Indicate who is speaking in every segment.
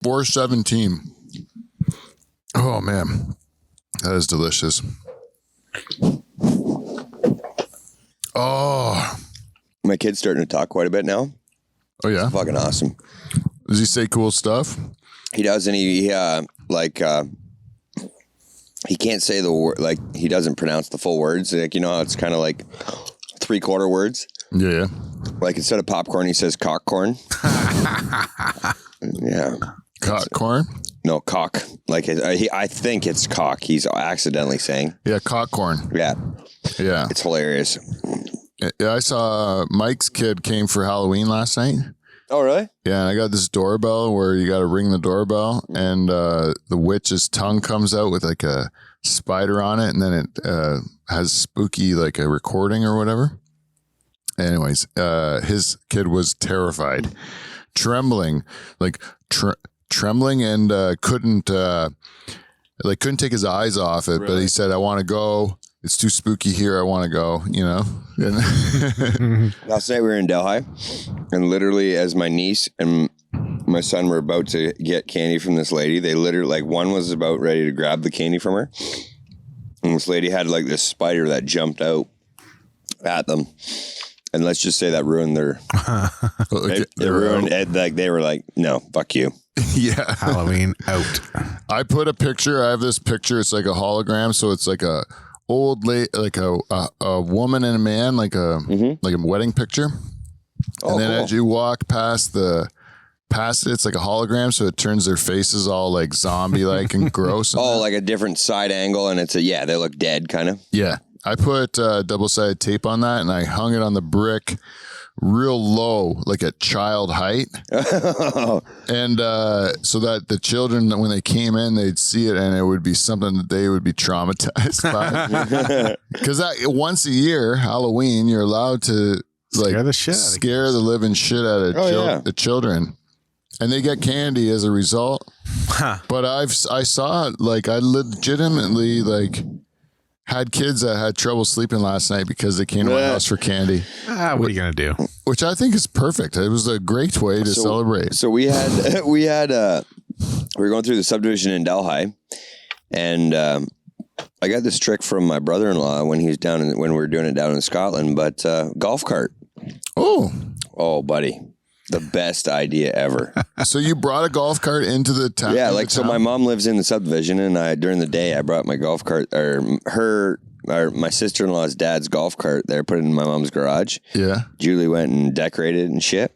Speaker 1: $4.17. Oh man, that is delicious. Oh,
Speaker 2: My kid's starting to talk quite a bit now.
Speaker 1: oh yeah.
Speaker 2: It's fucking awesome.
Speaker 1: Does he say cool stuff?
Speaker 2: He does, and he can't say the word, like he doesn't pronounce the full words. Like, you know how it's kind of like 3/4 words.
Speaker 1: Yeah.
Speaker 2: Like instead of popcorn, he says cockcorn. Yeah.
Speaker 1: Cockcorn?
Speaker 2: No, cock. Like I think it's cock. He's accidentally saying.
Speaker 1: Yeah, cockcorn.
Speaker 2: Yeah.
Speaker 1: Yeah.
Speaker 2: It's hilarious.
Speaker 1: Yeah, I saw Mike's kid came for Halloween last night.
Speaker 2: Oh, really?
Speaker 1: Yeah, and I got this doorbell where you got to ring the doorbell, and the witch's tongue comes out with like a spider on it, and then it has spooky like a recording or whatever. Anyways, his kid was terrified, trembling, trembling, and couldn't take his eyes off it. Really? But he said, "I want to go. It's too spooky here. I want to go." You know.
Speaker 2: Last night we were in Delhi, and literally, as my niece and my son were about to get candy from this lady, they literally, like, one was about ready to grab the candy from her, and this lady had like this spider that jumped out at them. And let's just say that ruined their. They ruined it. Like they were like, no, fuck you.
Speaker 1: Yeah,
Speaker 3: Halloween out.
Speaker 1: I put a picture. I have this picture. It's like a hologram, so it's like a old lady, like a woman and a man, like a wedding picture.
Speaker 2: Oh,
Speaker 1: and then
Speaker 2: cool.
Speaker 1: as you walk past it, it's like a hologram, so it turns their faces all like zombie like and gross. And
Speaker 2: like a different side angle, and it's they look dead, kind of.
Speaker 1: Yeah. I put double-sided tape on that, and I hung it on the brick real low, like at child height. And so that the children, when they came in, they'd see it, and it would be something that they would be traumatized by. Because once a year, Halloween, you're allowed to scare the living shit out of the children. And they get candy as a result. But I saw, like, I legitimately, like, had kids that had trouble sleeping last night because they came to my house for candy.
Speaker 3: What are you going to do?
Speaker 1: Which I think is perfect. It was a great way to celebrate.
Speaker 2: So we were going through the subdivision in Delhi, and I got this trick from my brother-in-law when we were doing it down in Scotland, but golf cart. Oh, buddy. The best idea ever.
Speaker 1: So you brought a golf cart into the town?
Speaker 2: Yeah, so my mom lives in the subdivision, and during the day I brought my golf cart, or my sister-in-law's dad's golf cart there, put it in my mom's garage.
Speaker 1: Yeah.
Speaker 2: Julie went and decorated and shit.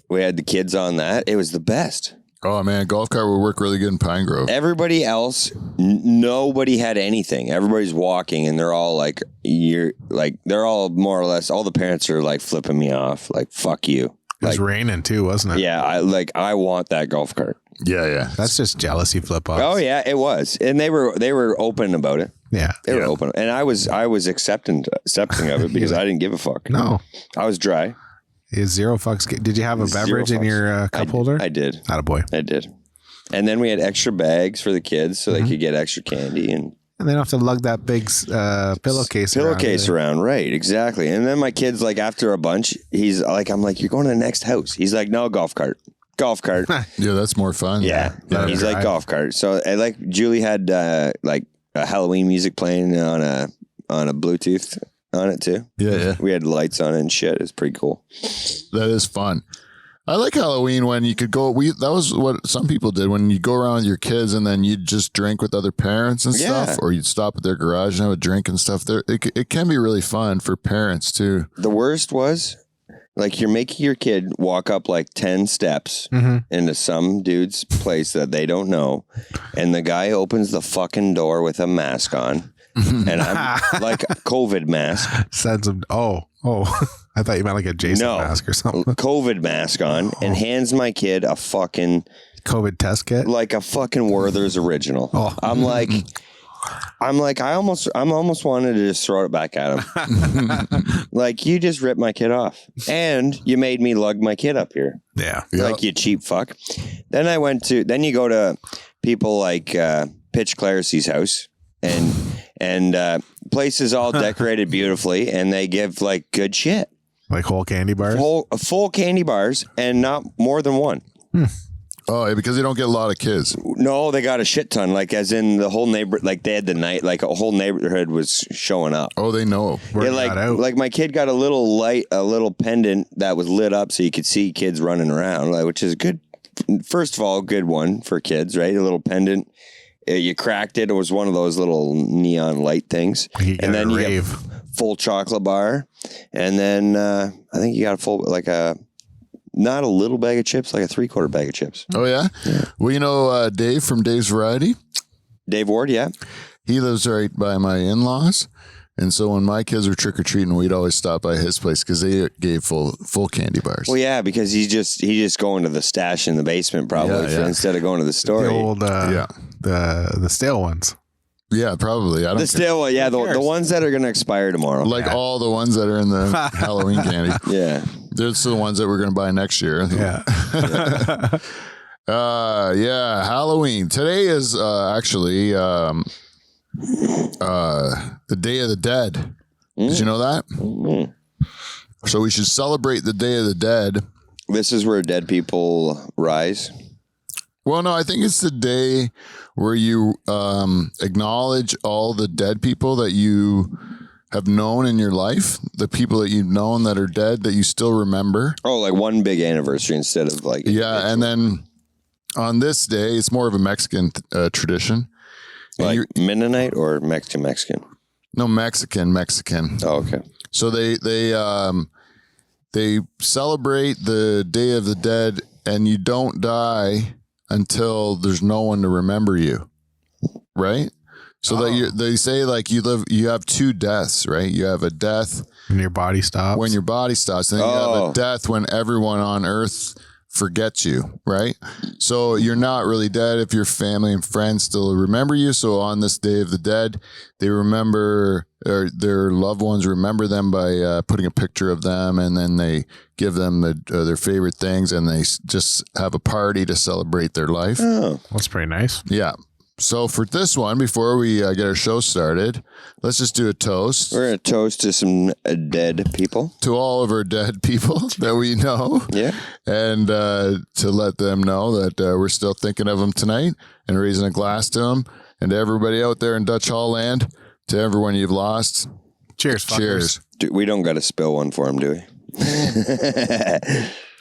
Speaker 2: We had the kids on that. It was the best.
Speaker 1: Oh man, golf cart would work really good in Pine Grove.
Speaker 2: Everybody else, nobody had anything. Everybody's walking, and they're all they're all more or less, all the parents are like flipping me off, like, fuck you.
Speaker 3: It was raining too, wasn't it?
Speaker 2: Yeah, I want that golf cart.
Speaker 1: Yeah.
Speaker 3: That's just jealousy flip-offs.
Speaker 2: Oh yeah, it was, and they were open about it.
Speaker 3: Yeah,
Speaker 2: they were open, and I was accepting of it because I didn't give a fuck.
Speaker 3: No,
Speaker 2: I was dry.
Speaker 3: Is zero fucks. Did you have a beverage in your cup holder?
Speaker 2: I did.
Speaker 3: Attaboy.
Speaker 2: I did. And then we had extra bags for the kids so they could get extra candy and
Speaker 3: they don't have to lug that big pillowcase
Speaker 2: around. Right, exactly. And then my kid's like, after a bunch, he's like, I'm like, you're going to the next house. He's like, no, golf cart.
Speaker 1: Yeah, that's more fun.
Speaker 2: Yeah. He's like, golf cart. So Julie had like a Halloween music playing on a Bluetooth on it too.
Speaker 1: Yeah.
Speaker 2: We had lights on it and shit. It was pretty cool.
Speaker 1: That is fun. I like Halloween when you could go. That was what some people did when you go around with your kids and then you'd just drink with other parents and stuff, or you'd stop at their garage and have a drink and stuff. It can be really fun for parents too.
Speaker 2: The worst was like you're making your kid walk up like 10 steps into some dude's place that they don't know, and the guy opens the fucking door with a mask on. And I'm like COVID mask.
Speaker 3: Sends him. Oh, I thought you meant like a Jason mask or something.
Speaker 2: COVID mask on, and hands my kid a fucking
Speaker 3: COVID test kit,
Speaker 2: like a fucking Werther's original. Oh. I'm like, I almost wanted to just throw it back at him. Like, you just ripped my kid off, and you made me lug my kid up here.
Speaker 3: Yeah,
Speaker 2: like you cheap fuck. Then you go to people like Pitch Claresy's house, and place is all decorated beautifully, and they give like good shit,
Speaker 3: like whole candy bars,
Speaker 2: full candy bars, and not more than one.
Speaker 1: Oh, yeah, because they don't get a lot of kids.
Speaker 2: No, they got a shit ton. Like as in the whole neighbor, like they had the night, like a whole neighborhood was showing up.
Speaker 1: Oh, they know.
Speaker 2: Yeah, like my kid got a little pendant that was lit up so you could see kids running around, like, which is good. First of all, good one for kids, right? A little pendant. You cracked it. It was one of those little neon light things. And then you get full chocolate bar. And then I think you got a full, like not a little bag of chips, like a 3/4 bag of chips.
Speaker 1: Oh, yeah? Well, you know Dave from Dave's Variety?
Speaker 2: Dave Ward, yeah.
Speaker 1: He lives right by my in-laws. And so when my kids were trick-or-treating, we'd always stop by his place because they gave full candy bars.
Speaker 2: Well, yeah, because he's just going to the stash in the basement probably instead of going to the store.
Speaker 3: The old, the stale ones.
Speaker 1: Yeah, probably. I don't
Speaker 2: the stale one, yeah, the ones that are going to expire tomorrow.
Speaker 1: Like all the ones that are in the Halloween candy.
Speaker 2: Yeah.
Speaker 1: Those are the ones that we're going to buy next year.
Speaker 3: Yeah.
Speaker 1: Halloween. Today is actually the Day of the Dead. Did you know that? So we should celebrate the Day of the Dead.
Speaker 2: This is where dead people rise.
Speaker 1: Well, no, I think it's the day where you acknowledge all the dead people that you have known in your life, the people that you've known that are dead that you still remember.
Speaker 2: Oh, like one big anniversary instead of like...
Speaker 1: Yeah, and then on this day, it's more of a Mexican tradition.
Speaker 2: Like Mennonite or Mexican?
Speaker 1: No, Mexican.
Speaker 2: Oh, okay.
Speaker 1: So they celebrate the Day of the Dead, and you don't die until there's no one to remember you, right? So that they say like you have two deaths, right? You have a death
Speaker 3: when your body stops.
Speaker 1: When your body stops, and then you have a death when everyone on Earth forgets you, right? So you're not really dead if your family and friends still remember you. So on this Day of the Dead, they remember, or their loved ones remember them by putting a picture of them, and then they give them their favorite things, and they just have a party to celebrate their life.
Speaker 3: Oh, that's pretty nice.
Speaker 1: Yeah. So for this one, before we get our show started, let's just do a toast.
Speaker 2: We're going to toast to some dead people.
Speaker 1: To all of our dead people that we know.
Speaker 2: Yeah.
Speaker 1: And to let them know that we're still thinking of them tonight and raising a glass to them. And to everybody out there in Dutch Hall land, to everyone you've lost.
Speaker 3: Cheers, fuckers.
Speaker 1: Cheers.
Speaker 2: Dude, we don't got to spill one for them, do we?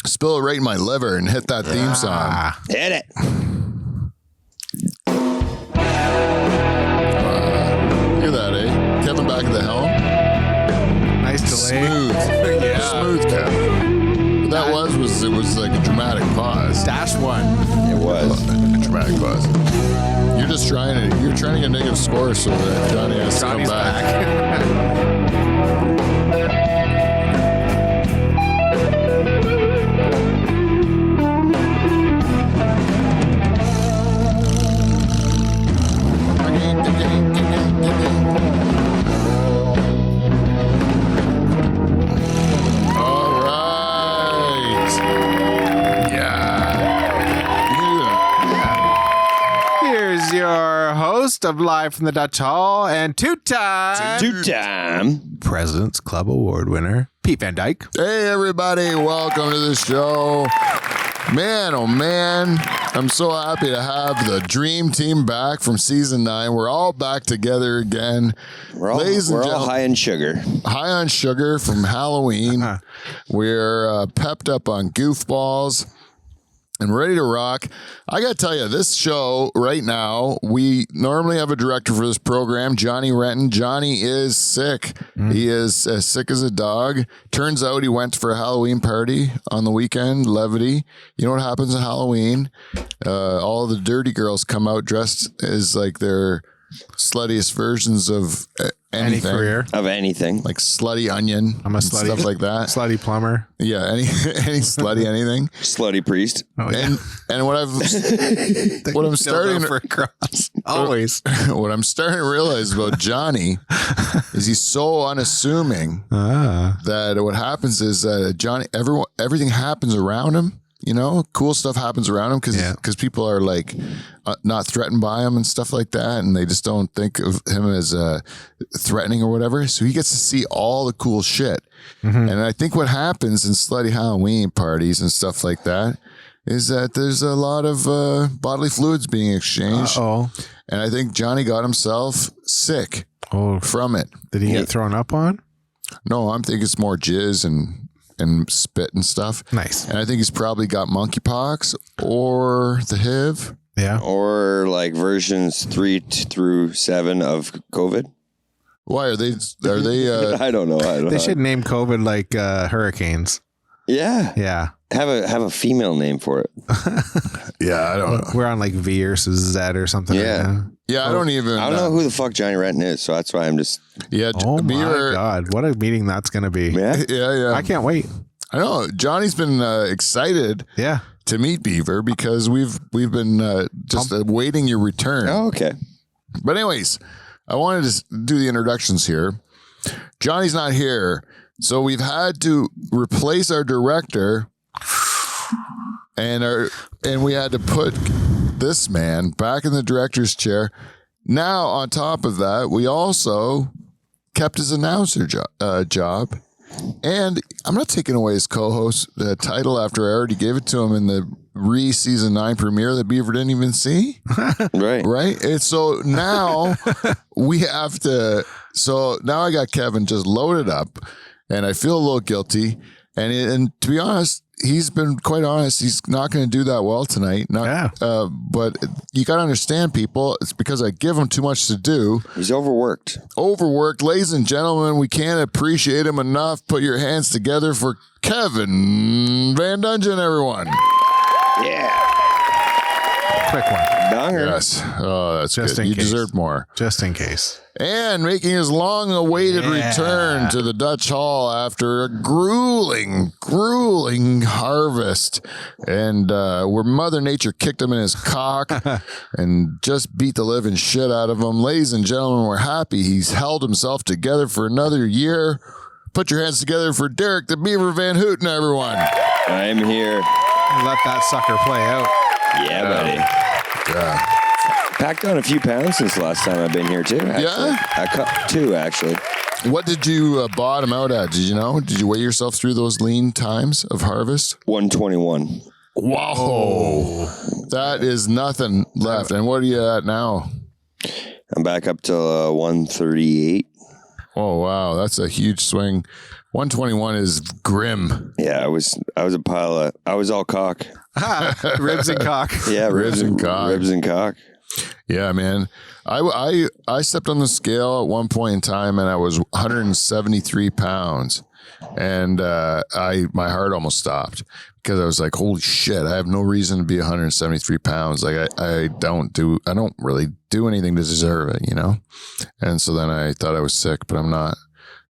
Speaker 1: Spill it right in my liver and hit that theme song.
Speaker 2: Hit it.
Speaker 1: Look at that, eh? Kevin back at the helm.
Speaker 3: Nice delay.
Speaker 1: Smooth.
Speaker 3: Yeah.
Speaker 1: Smooth, Kevin. What that was like a dramatic pause.
Speaker 3: Dash one.
Speaker 2: It was.
Speaker 1: Dramatic pause. You're trying to get a negative score so that Johnny has to come back.
Speaker 3: Your host of Live from the Dutch Hall and two-time President's Club Award winner, Pete Van Dyke.
Speaker 1: Hey, everybody. Welcome to the show. Man, oh, man. I'm so happy to have the Dream Team back from season 9. We're all back together again.
Speaker 2: We're all high on sugar.
Speaker 1: High on sugar from Halloween. We're pepped up on goofballs and ready to rock. I got to tell you, this show right now, we normally have a director for this program, Johnny Renton. Johnny is sick. He is as sick as a dog. Turns out he went for a Halloween party on the weekend, levity. You know what happens at Halloween? All the dirty girls come out dressed as like their sluttiest versions of anything.
Speaker 3: Any career.
Speaker 2: Of anything.
Speaker 1: Like slutty onion.
Speaker 3: I'm a slutty.
Speaker 1: Stuff like that.
Speaker 3: Slutty plumber.
Speaker 1: Yeah, any slutty anything.
Speaker 2: Slutty priest.
Speaker 3: Oh, yeah.
Speaker 1: And what I'm starting
Speaker 3: for a cross. Always.
Speaker 1: What I'm starting to realize about Johnny is he's so unassuming that what happens is that Johnny, everything happens around him. You know, cool stuff happens around him because people are like not threatened by him and stuff like that, and they just don't think of him as threatening or whatever. So he gets to see all the cool shit. And I think what happens in slutty Halloween parties and stuff like that is that there's a lot of bodily fluids being exchanged. And I think Johnny got himself sick from it.
Speaker 3: Did he get thrown up on?
Speaker 1: No, I'm thinking it's more jizz and spit and stuff.
Speaker 3: Nice.
Speaker 1: And I think he's probably got monkeypox or the HIV.
Speaker 3: Yeah.
Speaker 2: Or like versions 3 through 7 of COVID.
Speaker 1: Why are they?
Speaker 2: I don't know.
Speaker 3: They should name COVID like hurricanes.
Speaker 2: Yeah.
Speaker 3: Yeah.
Speaker 2: Have a female name for it.
Speaker 1: Yeah, I don't know.
Speaker 3: We're on like V versus Z or something.
Speaker 2: Yeah.
Speaker 3: Right now.
Speaker 1: Yeah, I don't
Speaker 2: know who the fuck Johnny Renton is, so that's why I'm just.
Speaker 1: Yeah.
Speaker 3: Oh
Speaker 1: Beaver,
Speaker 3: my God. What a meeting that's going to be.
Speaker 2: Yeah.
Speaker 1: Yeah.
Speaker 3: I can't wait.
Speaker 1: I know. Johnny's been excited.
Speaker 3: Yeah.
Speaker 1: To meet Beaver because we've been just awaiting your return.
Speaker 2: Oh, okay.
Speaker 1: But anyways, I wanted to do the introductions here. Johnny's not here, so we've had to replace our director, and we had to put this man back in the director's chair. Now, on top of that, we also kept his announcer job. And I'm not taking away his co-host title after I already gave it to him in the season 9 premiere that Beaver didn't even see. Right. And so now we have to. So now I got Kevin just loaded up, and I feel a little guilty. And to be honest, he's been quite honest. He's not going to do that well tonight. But you got to understand, people. It's because I give him too much to do.
Speaker 2: He's overworked.
Speaker 1: Ladies and gentlemen, we can't appreciate him enough. Put your hands together for Kevin Van Dungeon, everyone.
Speaker 2: Yeah.
Speaker 3: Quick one.
Speaker 2: Donger.
Speaker 1: Yes. Oh, that's just good. You deserve more.
Speaker 3: Just in case.
Speaker 1: And making his long-awaited return to the Dutch Hall after a grueling harvest, and where Mother Nature kicked him in his cock and just beat the living shit out of him. Ladies and gentlemen, we're happy he's held himself together for another year. Put your hands together for Derek the Beaver Van Houten, everyone.
Speaker 2: I'm here.
Speaker 3: Let that sucker play out.
Speaker 2: Yeah, buddy.
Speaker 1: Yeah.
Speaker 2: Packed on a few pounds since the last time I've been here, too. Actually.
Speaker 1: Yeah?
Speaker 2: I cut 2, actually.
Speaker 1: What did you bottom out at? Did you know? Did you weigh yourself through those lean times of harvest?
Speaker 2: 121.
Speaker 1: Whoa. That is nothing left. And what are you at now?
Speaker 2: I'm back up to 138.
Speaker 1: Oh, wow. That's a huge swing. 121 is grim.
Speaker 2: Yeah, I was all cock.
Speaker 3: Ribs and cock.
Speaker 2: Yeah, ribs and cock. Ribs and cock.
Speaker 1: Yeah, man. I stepped on the scale at one point in time and I was 173 pounds. And my heart almost stopped because I was like, holy shit, I have no reason to be 173 pounds. Like I don't really do anything to deserve it, you know? And so then I thought I was sick, but I'm not.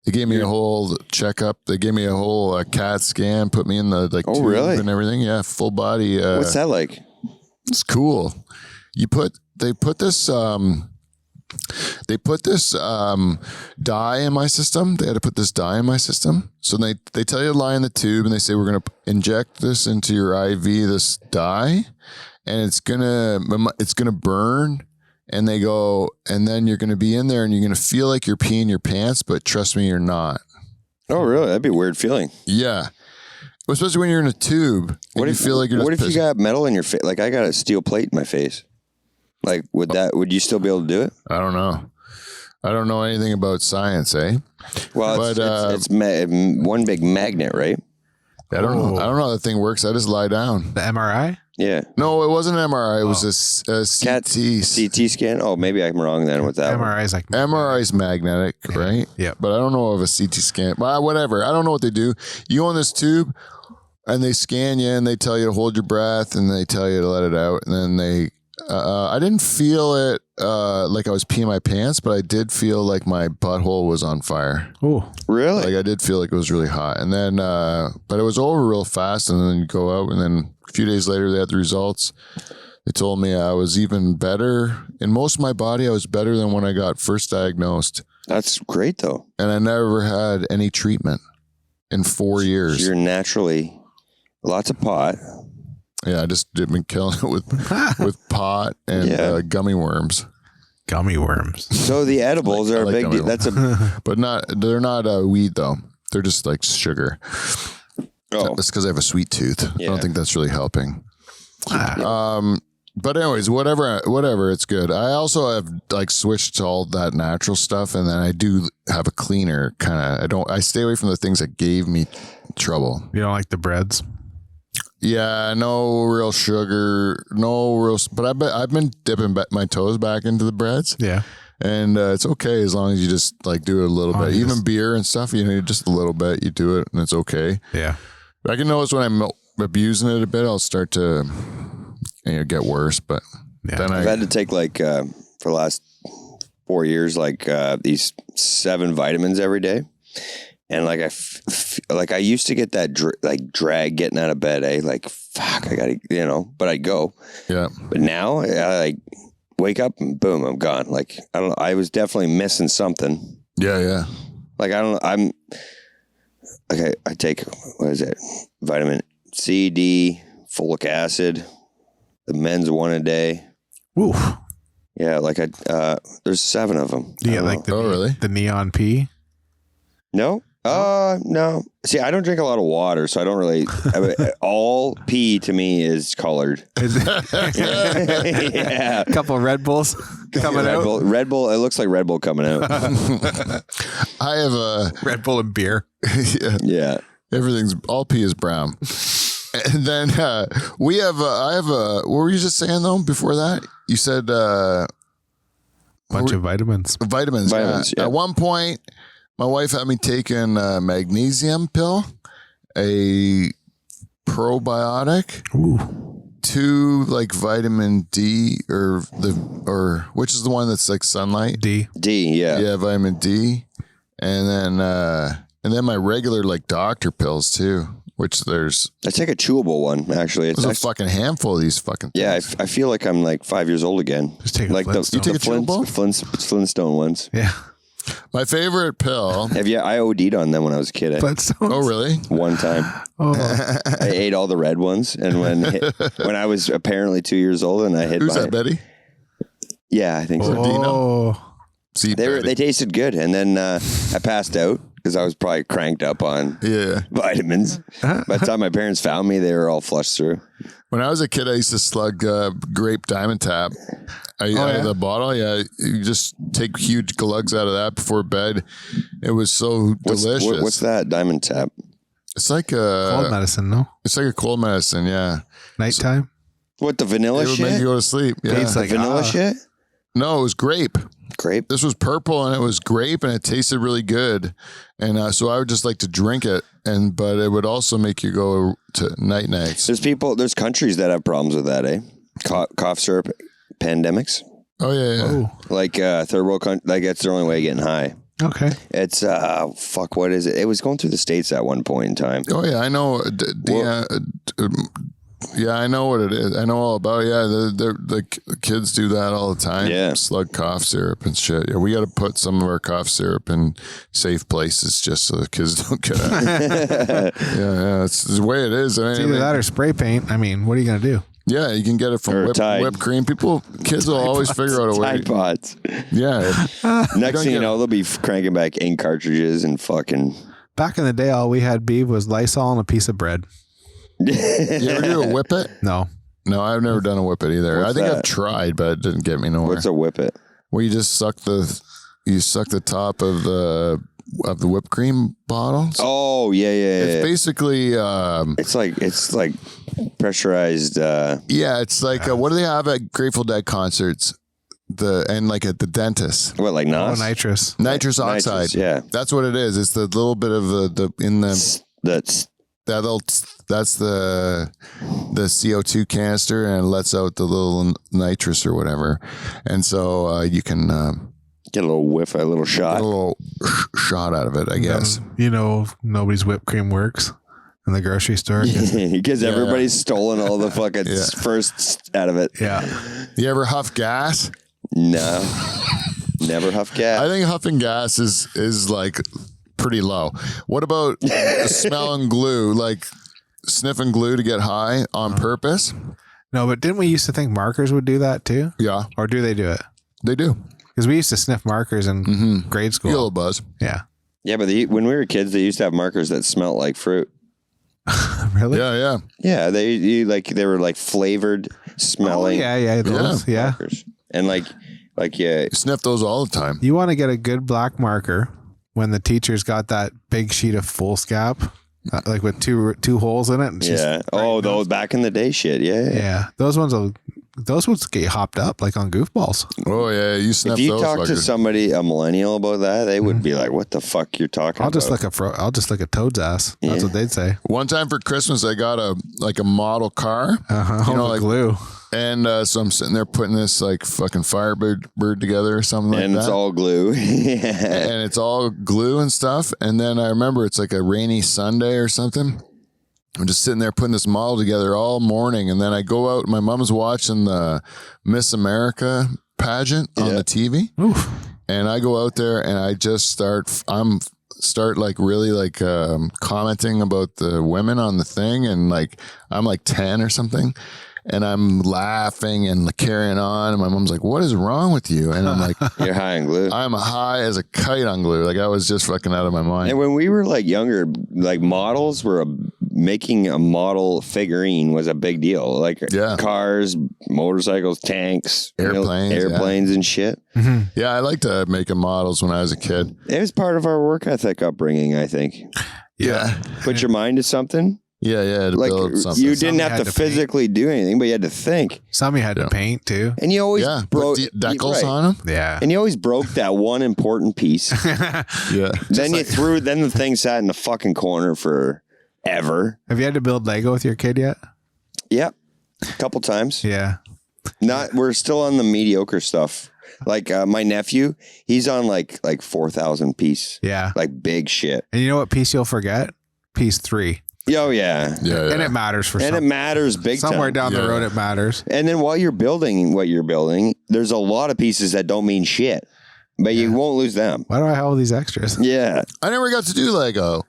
Speaker 1: They gave me a whole checkup. They gave me a whole CAT scan, put me in the tube
Speaker 2: really?
Speaker 1: and everything. Yeah, full body.
Speaker 2: What's that like?
Speaker 1: It's cool. They put this dye in my system. They had to put this dye in my system. So they tell you to lie in the tube and they say, we're going to inject this into your IV, this dye, and it's going to burn. And they go, and then you're going to be in there and you're going to feel like you're peeing your pants, but trust me, you're not.
Speaker 2: Oh, really? That'd be a weird feeling.
Speaker 1: Yeah. Especially when you're in a tube.
Speaker 2: What if
Speaker 1: you feel like you're
Speaker 2: What if you got metal in your face? Like I got a steel plate in my face. Like would you still be able to do it?
Speaker 1: I don't know. I don't know anything about science, eh?
Speaker 2: Well, it's one big magnet, right?
Speaker 1: I don't know how that thing works. I just lie down.
Speaker 3: The MRI?
Speaker 2: Yeah.
Speaker 1: No, it wasn't an MRI. It was a
Speaker 2: CT scan. Oh, maybe I'm wrong then with that.
Speaker 3: MRI is like
Speaker 1: MRI is magnetic, right?
Speaker 3: Yeah.
Speaker 1: But I don't know of a CT scan. Well, whatever. I don't know what they do. You go in this tube and they scan you and they tell you to hold your breath and they tell you to let it out. And then I didn't feel it like I was peeing my pants, but I did feel like my butthole was on fire.
Speaker 3: Oh,
Speaker 2: really?
Speaker 1: Like I did feel like it was really hot. And then, but it was over real fast. And then you go out and then a few days later they had the results. They told me I was even better. In most of my body, I was better than when I got first diagnosed.
Speaker 2: That's great though.
Speaker 1: And I never had any treatment in 4 years.
Speaker 2: So you're naturally lots of pot.
Speaker 1: Yeah, I just did been killing it with pot and gummy worms.
Speaker 3: Gummy worms.
Speaker 2: So the edibles are a big deal. That's
Speaker 1: but they're not weed though. They're just like sugar. Oh, that's because I have a sweet tooth. Yeah. I don't think that's really helping. But anyways, whatever, it's good. I also have like switched to all that natural stuff, and then I do have a cleaner kind of. I stay away from the things that gave me trouble.
Speaker 3: You don't like the breads?
Speaker 1: Yeah, no real sugar, but I've been dipping my toes back into the breads.
Speaker 3: Yeah.
Speaker 1: And it's okay as long as you just like do it a little bit. Even beer and stuff, just a little bit, you do it and it's okay.
Speaker 3: Yeah.
Speaker 1: I can notice when I'm abusing it a bit, I'll start to get worse. But then
Speaker 2: I've had to take like for the last 4 years, like these 7 vitamins every day. And like I used to get that drag getting out of bed, like fuck, I gotta, but I'd go. Yeah. But now I like wake up and boom, I'm gone. Like I don't know, I was definitely missing something.
Speaker 1: Yeah.
Speaker 2: Like I take what is it? Vitamin C, D, folic acid, the men's 1 a day.
Speaker 3: Oof.
Speaker 2: Yeah, like there's 7 of them.
Speaker 3: Do you get like the neon P?
Speaker 2: No. No. See, I don't drink a lot of water, so I don't really. All pee to me is colored.
Speaker 3: Yeah. A couple of Red Bulls coming out.
Speaker 2: Red Bull. It looks like Red Bull coming out.
Speaker 1: I have a
Speaker 3: Red Bull and beer.
Speaker 2: Yeah.
Speaker 1: Everything's all pee is brown. And then we have. I have a. What were you just saying though? Before that, you said
Speaker 3: bunch of vitamins.
Speaker 1: Vitamins. Yeah. At one point. My wife had me taking a magnesium pill, a probiotic, 2 like vitamin D or which is the one that's like sunlight?
Speaker 3: D,
Speaker 1: yeah, vitamin D, and then my regular like doctor pills too. Which I
Speaker 2: take a chewable one actually.
Speaker 1: There's a fucking handful of these fucking things.
Speaker 2: Yeah, I feel like I'm like 5 years old again.
Speaker 3: Just take
Speaker 2: like
Speaker 3: you
Speaker 2: take a chewable Flintstone ones.
Speaker 3: Yeah.
Speaker 1: My favorite pill.
Speaker 2: I OD'd on them when I was a kid.
Speaker 1: Oh, really?
Speaker 2: One time. I ate all the red ones. And when I was apparently 2 years old and I hit
Speaker 1: Who's that, Betty?
Speaker 2: Yeah, I think so.
Speaker 1: Dino? See,
Speaker 2: they tasted good. And then I passed out because I was probably cranked up on vitamins. By the time my parents found me, they were all flushed through.
Speaker 1: When I was a kid, I used to slug grape Diamond Tap. Out of the bottle, you just take huge glugs out of that before bed. It was so delicious.
Speaker 2: What's that, Diamond Tap?
Speaker 1: It's like a
Speaker 3: cold medicine, no?
Speaker 1: It's like a cold medicine, yeah.
Speaker 3: Nighttime?
Speaker 2: What, the vanilla shit?
Speaker 1: It would make you go to sleep. Yeah.
Speaker 3: Tastes like
Speaker 2: vanilla shit?
Speaker 1: No, it was grape.
Speaker 2: Grape?
Speaker 1: This was purple and it was grape and it tasted really good. And so I would just like to drink it, but it would also make you go to nights.
Speaker 2: There's countries that have problems with that, eh? Cough syrup pandemics.
Speaker 1: Oh yeah.
Speaker 2: Oh. Like third world country, like that's their only way of getting high.
Speaker 3: Okay.
Speaker 2: It's what is it? It was going through the States at one point in time.
Speaker 1: Oh yeah, I know. Yeah, I know what it is. I know all about it. Yeah, the kids do that all the time.
Speaker 2: Yeah.
Speaker 1: Slug cough syrup and shit. Yeah, we got to put some of our cough syrup in safe places just so the kids don't get it. yeah, it's the way it is.
Speaker 3: It's either that or spray paint. I mean, what are you going to do?
Speaker 1: Yeah, you can get it from whipped cream. Kids will always figure out a way.
Speaker 2: Tide Pods.
Speaker 1: Yeah.
Speaker 2: Next thing you know, they'll be cranking back ink cartridges and fucking.
Speaker 3: Back in the day, all we had, Beav, was Lysol and a piece of bread.
Speaker 1: You ever do a whip it?
Speaker 3: No,
Speaker 1: I've never done a whip it either.
Speaker 2: What's
Speaker 1: I think
Speaker 2: that?
Speaker 1: I've tried, but it didn't get me nowhere.
Speaker 2: What's a whip it?
Speaker 1: Well, you just suck the top of the whipped cream bottles.
Speaker 2: Oh yeah.
Speaker 1: It's basically
Speaker 2: it's like pressurized.
Speaker 1: Yeah, it's like what do they have at Grateful Dead concerts? And like at the dentist.
Speaker 2: What, like NOS?
Speaker 3: Oh, nitrous
Speaker 1: oxide.
Speaker 2: Nitrous, yeah,
Speaker 1: that's what it is. It's the little bit of that's the CO2 canister, and it lets out the little nitrous or whatever, and so you can
Speaker 2: get a little whiff, a little shot,
Speaker 1: shot out of it, I guess.
Speaker 3: Nobody's whipped cream works in the grocery store
Speaker 2: because everybody's stolen all the fucking first out of it.
Speaker 3: Yeah.
Speaker 1: You ever huff gas?
Speaker 2: No, never huff gas.
Speaker 1: I think huffing gas is like pretty low. What about smelling glue, like sniffing glue to get high on purpose?
Speaker 3: No, but didn't we used to think markers would do that too?
Speaker 1: Yeah.
Speaker 3: Or do they do it?
Speaker 1: They do.
Speaker 3: Because we used to sniff markers in grade school.
Speaker 1: You get a little buzz.
Speaker 3: Yeah.
Speaker 2: Yeah, but when we were kids, they used to have markers that smelled like fruit.
Speaker 3: Really?
Speaker 1: Yeah.
Speaker 2: Yeah, they were like flavored smelling.
Speaker 3: Oh, yeah, those, yeah.
Speaker 2: Markers. And like yeah.
Speaker 1: You sniff those all the time.
Speaker 3: You want to get a good black marker when the teacher's got that big sheet of foolscap, like with two holes in it. And
Speaker 2: Yeah. Oh, those back in the day shit. Yeah.
Speaker 3: Yeah. Those ones get hopped up like on goofballs.
Speaker 1: Oh yeah, you sniff
Speaker 2: If you
Speaker 1: those
Speaker 2: talk to
Speaker 1: fuckers.
Speaker 2: somebody, a millennial, about that, they would be like, "What the fuck you're talking
Speaker 3: I'll
Speaker 2: about?"
Speaker 3: just lick a toad's ass. That's what they'd say.
Speaker 1: One time for Christmas, I got a model car.
Speaker 3: You know, like glue.
Speaker 1: And so I'm sitting there putting this like fucking Firebird together or something like that.
Speaker 2: And it's all glue. Yeah.
Speaker 1: And it's all glue and stuff. And then I remember it's like a rainy Sunday or something. I'm just sitting there putting this model together all morning. And then I go out, my mom's watching the Miss America pageant on the TV.
Speaker 3: Oof.
Speaker 1: And I go out there and I just start like really like commenting about the women on the thing. And like, I'm like 10 or something. And I'm laughing and carrying on. And my mom's like, "What is wrong with you?" And I'm like,
Speaker 2: You're high on glue.
Speaker 1: I'm high as a kite on glue. Like I was just fucking out of my mind.
Speaker 2: And when we were like younger, like models were making a model figurine was a big deal. Like cars, motorcycles, tanks, airplanes and shit.
Speaker 3: Mm-hmm.
Speaker 1: Yeah, I liked to make models when I was a kid.
Speaker 2: It was part of our work ethic upbringing, I think.
Speaker 1: Yeah.
Speaker 2: Put your mind to something.
Speaker 1: Yeah, to
Speaker 2: like
Speaker 1: build something.
Speaker 2: you didn't have to physically do anything, but you had to think.
Speaker 3: Some you had to paint too.
Speaker 2: And you always broke
Speaker 1: decals on them.
Speaker 3: Yeah.
Speaker 2: And you always broke that one important piece.
Speaker 1: Yeah.
Speaker 2: Then then the thing sat in the fucking corner forever.
Speaker 3: Have you had to build Lego with your kid yet?
Speaker 2: Yep. A couple times.
Speaker 3: Yeah.
Speaker 2: We're still on the mediocre stuff. Like my nephew, he's on like 4,000 piece.
Speaker 3: Yeah.
Speaker 2: Like big shit.
Speaker 3: And you know what piece you'll forget? Piece 3.
Speaker 2: Oh yeah.
Speaker 3: And it matters for
Speaker 2: and it matters big
Speaker 3: somewhere
Speaker 2: time.
Speaker 3: down the road. It matters.
Speaker 2: And then while you're building what you're building, there's a lot of pieces that don't mean shit, but you won't lose them.
Speaker 3: Why do I have all these extras?
Speaker 2: Yeah.
Speaker 1: I never got to do Lego.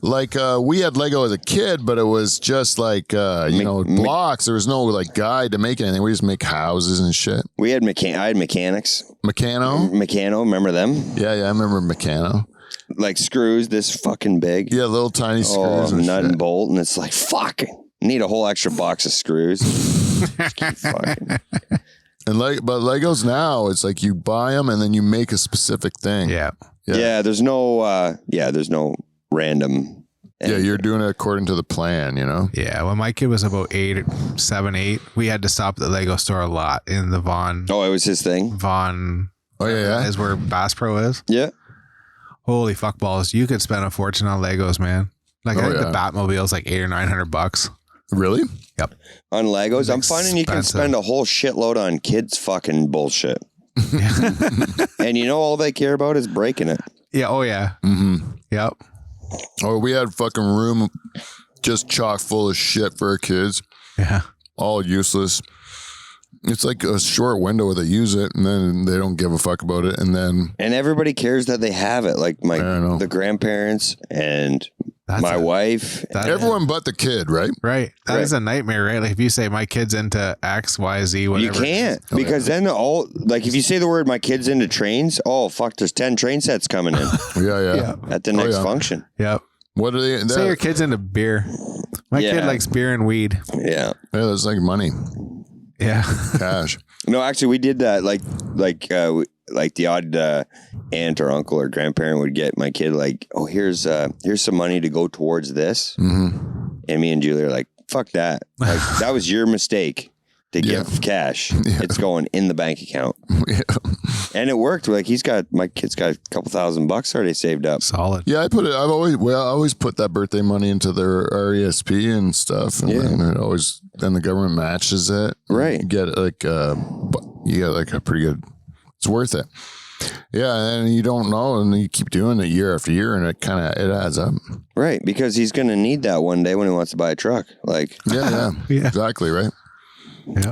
Speaker 1: Like we had Lego as a kid, but it was just like blocks. There was no like guide to make anything. We just make houses and shit.
Speaker 2: We had I had mechanics.
Speaker 1: Meccano,
Speaker 2: remember them?
Speaker 1: Yeah, I remember Meccano.
Speaker 2: Like screws this fucking big.
Speaker 1: Yeah, little tiny screws.
Speaker 2: And nut and bolt, and it's like fucking need a whole extra box of screws. Fucking.
Speaker 1: And but Legos now, it's like you buy them and then you make a specific thing.
Speaker 3: Yeah.
Speaker 2: Yeah. There's no random.
Speaker 1: Yeah, you're doing it according to the plan, you know?
Speaker 3: Yeah. When my kid was about 7, 8, we had to stop at the Lego store a lot in the Vaughan.
Speaker 2: Oh, it was his thing.
Speaker 3: Vaughan.
Speaker 1: Oh yeah.
Speaker 3: Is where Bass Pro is.
Speaker 2: Yeah.
Speaker 3: Holy fuck balls. You could spend a fortune on Legos, man. Like I think the Batmobile is like $800 or $900.
Speaker 1: Really?
Speaker 3: Yep.
Speaker 2: On Legos, I'm finding you can spend a whole shitload on kids fucking bullshit. And you know all they care about is breaking it.
Speaker 3: Yeah. Oh yeah.
Speaker 1: Mm-hmm.
Speaker 3: Yep.
Speaker 1: Or we had fucking room just chock full of shit for our kids.
Speaker 3: Yeah.
Speaker 1: All useless. It's like a short window where they use it and then they don't give a fuck about it. And
Speaker 2: everybody cares that they have it. Like the grandparents and my wife.
Speaker 1: Everyone but the kid, right?
Speaker 3: Right. That is a nightmare, right? Like if you say my kid's into X, Y, Z, whatever.
Speaker 2: You can't because then if you say the word my kid's into trains, oh fuck, there's 10 train sets coming in.
Speaker 1: Yeah.
Speaker 2: At the next function.
Speaker 3: Yep.
Speaker 1: What are they?
Speaker 3: Say your kid's into beer. My kid likes beer and weed.
Speaker 2: Yeah.
Speaker 1: Yeah, that's like money.
Speaker 3: Yeah.
Speaker 1: Cash.
Speaker 2: No, actually we did that like the odd aunt or uncle or grandparent would get my kid like, oh, here's some money to go towards this.
Speaker 1: Mm-hmm.
Speaker 2: And me and Julie are like, fuck that. Like that was your mistake to give cash. Yeah. It's going in the bank account.
Speaker 1: Yeah.
Speaker 2: And it worked. Like my kid's got a couple $1,000 already saved up.
Speaker 3: Solid.
Speaker 1: Yeah, I always put that birthday money into their RESP and stuff. And then the government matches it.
Speaker 2: Right.
Speaker 1: You get like a pretty good, it's worth it. Yeah, and you don't know, and you keep doing it year after year, and it adds up.
Speaker 2: Right, because he's going to need that one day when he wants to buy a truck. Like,
Speaker 1: yeah, exactly, right.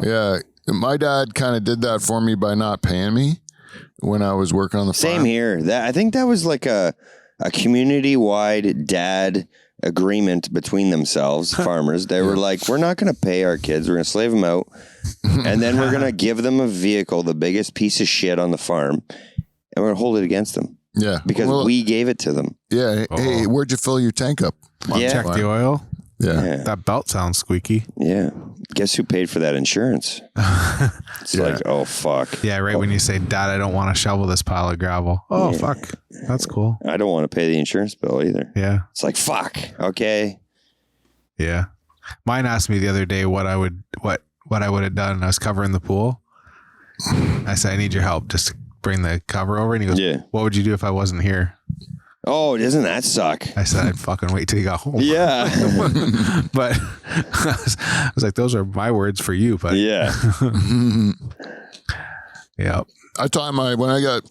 Speaker 1: Yeah, my dad kind of did that for me by not paying me when I was working on the farm.
Speaker 2: Same here. I think that was like a community-wide dad agreement between themselves, farmers. They were like, we're not going to pay our kids. We're going to slave them out. And then we're going to give them a vehicle, the biggest piece of shit on the farm, and we're going to hold it against them.
Speaker 1: Yeah.
Speaker 2: Because we gave it to them.
Speaker 1: Yeah. Hey, where'd you fill your tank up?
Speaker 3: Check the oil.
Speaker 1: Yeah.
Speaker 3: That belt sounds squeaky.
Speaker 2: Yeah. Guess who paid for that insurance? It's like, oh, fuck.
Speaker 3: Yeah, right when you say, Dad, I don't want to shovel this pile of gravel. Oh, fuck. That's cool.
Speaker 2: I don't want to pay the insurance bill either.
Speaker 3: Yeah.
Speaker 2: It's like, fuck. Okay.
Speaker 3: Yeah. Mine asked me the other day what I would have done. I was covering the pool. I said, I need your help. Just bring the cover over. And he goes, what would you do if I wasn't here?
Speaker 2: Oh, doesn't that suck?
Speaker 3: I said, I'd fucking wait till you got home.
Speaker 2: Yeah.
Speaker 3: But I was like, those are my words for you, but
Speaker 2: yeah.
Speaker 3: Yeah.
Speaker 1: I taught when I got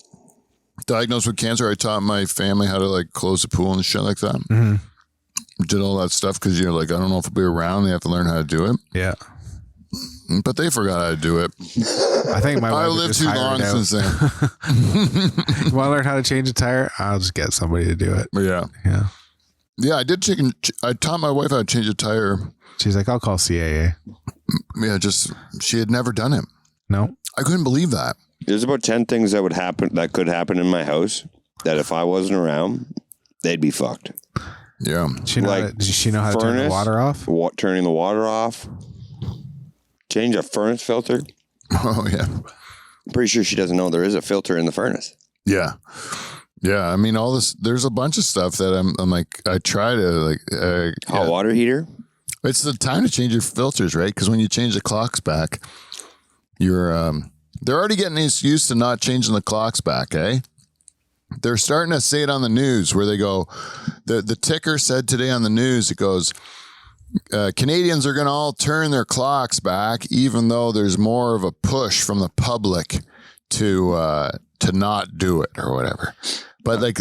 Speaker 1: diagnosed with cancer, I taught my family how to like close the pool and shit like that.
Speaker 3: Mm-hmm.
Speaker 1: Did all that stuff because you're like, I don't know if I'll be around. They have to learn how to do it.
Speaker 3: Yeah.
Speaker 1: But they forgot how to do it.
Speaker 3: I think my wife
Speaker 1: I lived too long since then.
Speaker 3: You want to learn how to change a tire? I'll just get somebody to do it.
Speaker 1: Yeah.
Speaker 3: Yeah.
Speaker 1: Yeah, I taught my wife how to change a tire.
Speaker 3: She's like, I'll call CAA.
Speaker 1: Yeah, she had never done it.
Speaker 3: No.
Speaker 1: I couldn't believe that.
Speaker 2: There's about 10 things that could happen in my house that if I wasn't around, they'd be fucked.
Speaker 1: Yeah.
Speaker 3: Does she know how to turn the water off?
Speaker 2: Turning the water off. Change a furnace filter.
Speaker 1: Oh, yeah.
Speaker 2: I'm pretty sure she doesn't know there is a filter in the furnace.
Speaker 1: Yeah. Yeah. I mean, all this, there's a bunch of stuff that I'm like, I try to like.
Speaker 2: Hot water heater?
Speaker 1: It's the time to change your filters, right? Because when you change the clocks back, they're already getting used to not changing the clocks back, eh? They're starting to say it on the news where they go, the ticker said today on the news, it goes, Canadians are going to all turn their clocks back, even though there's more of a push from the public to not do it or whatever. But like,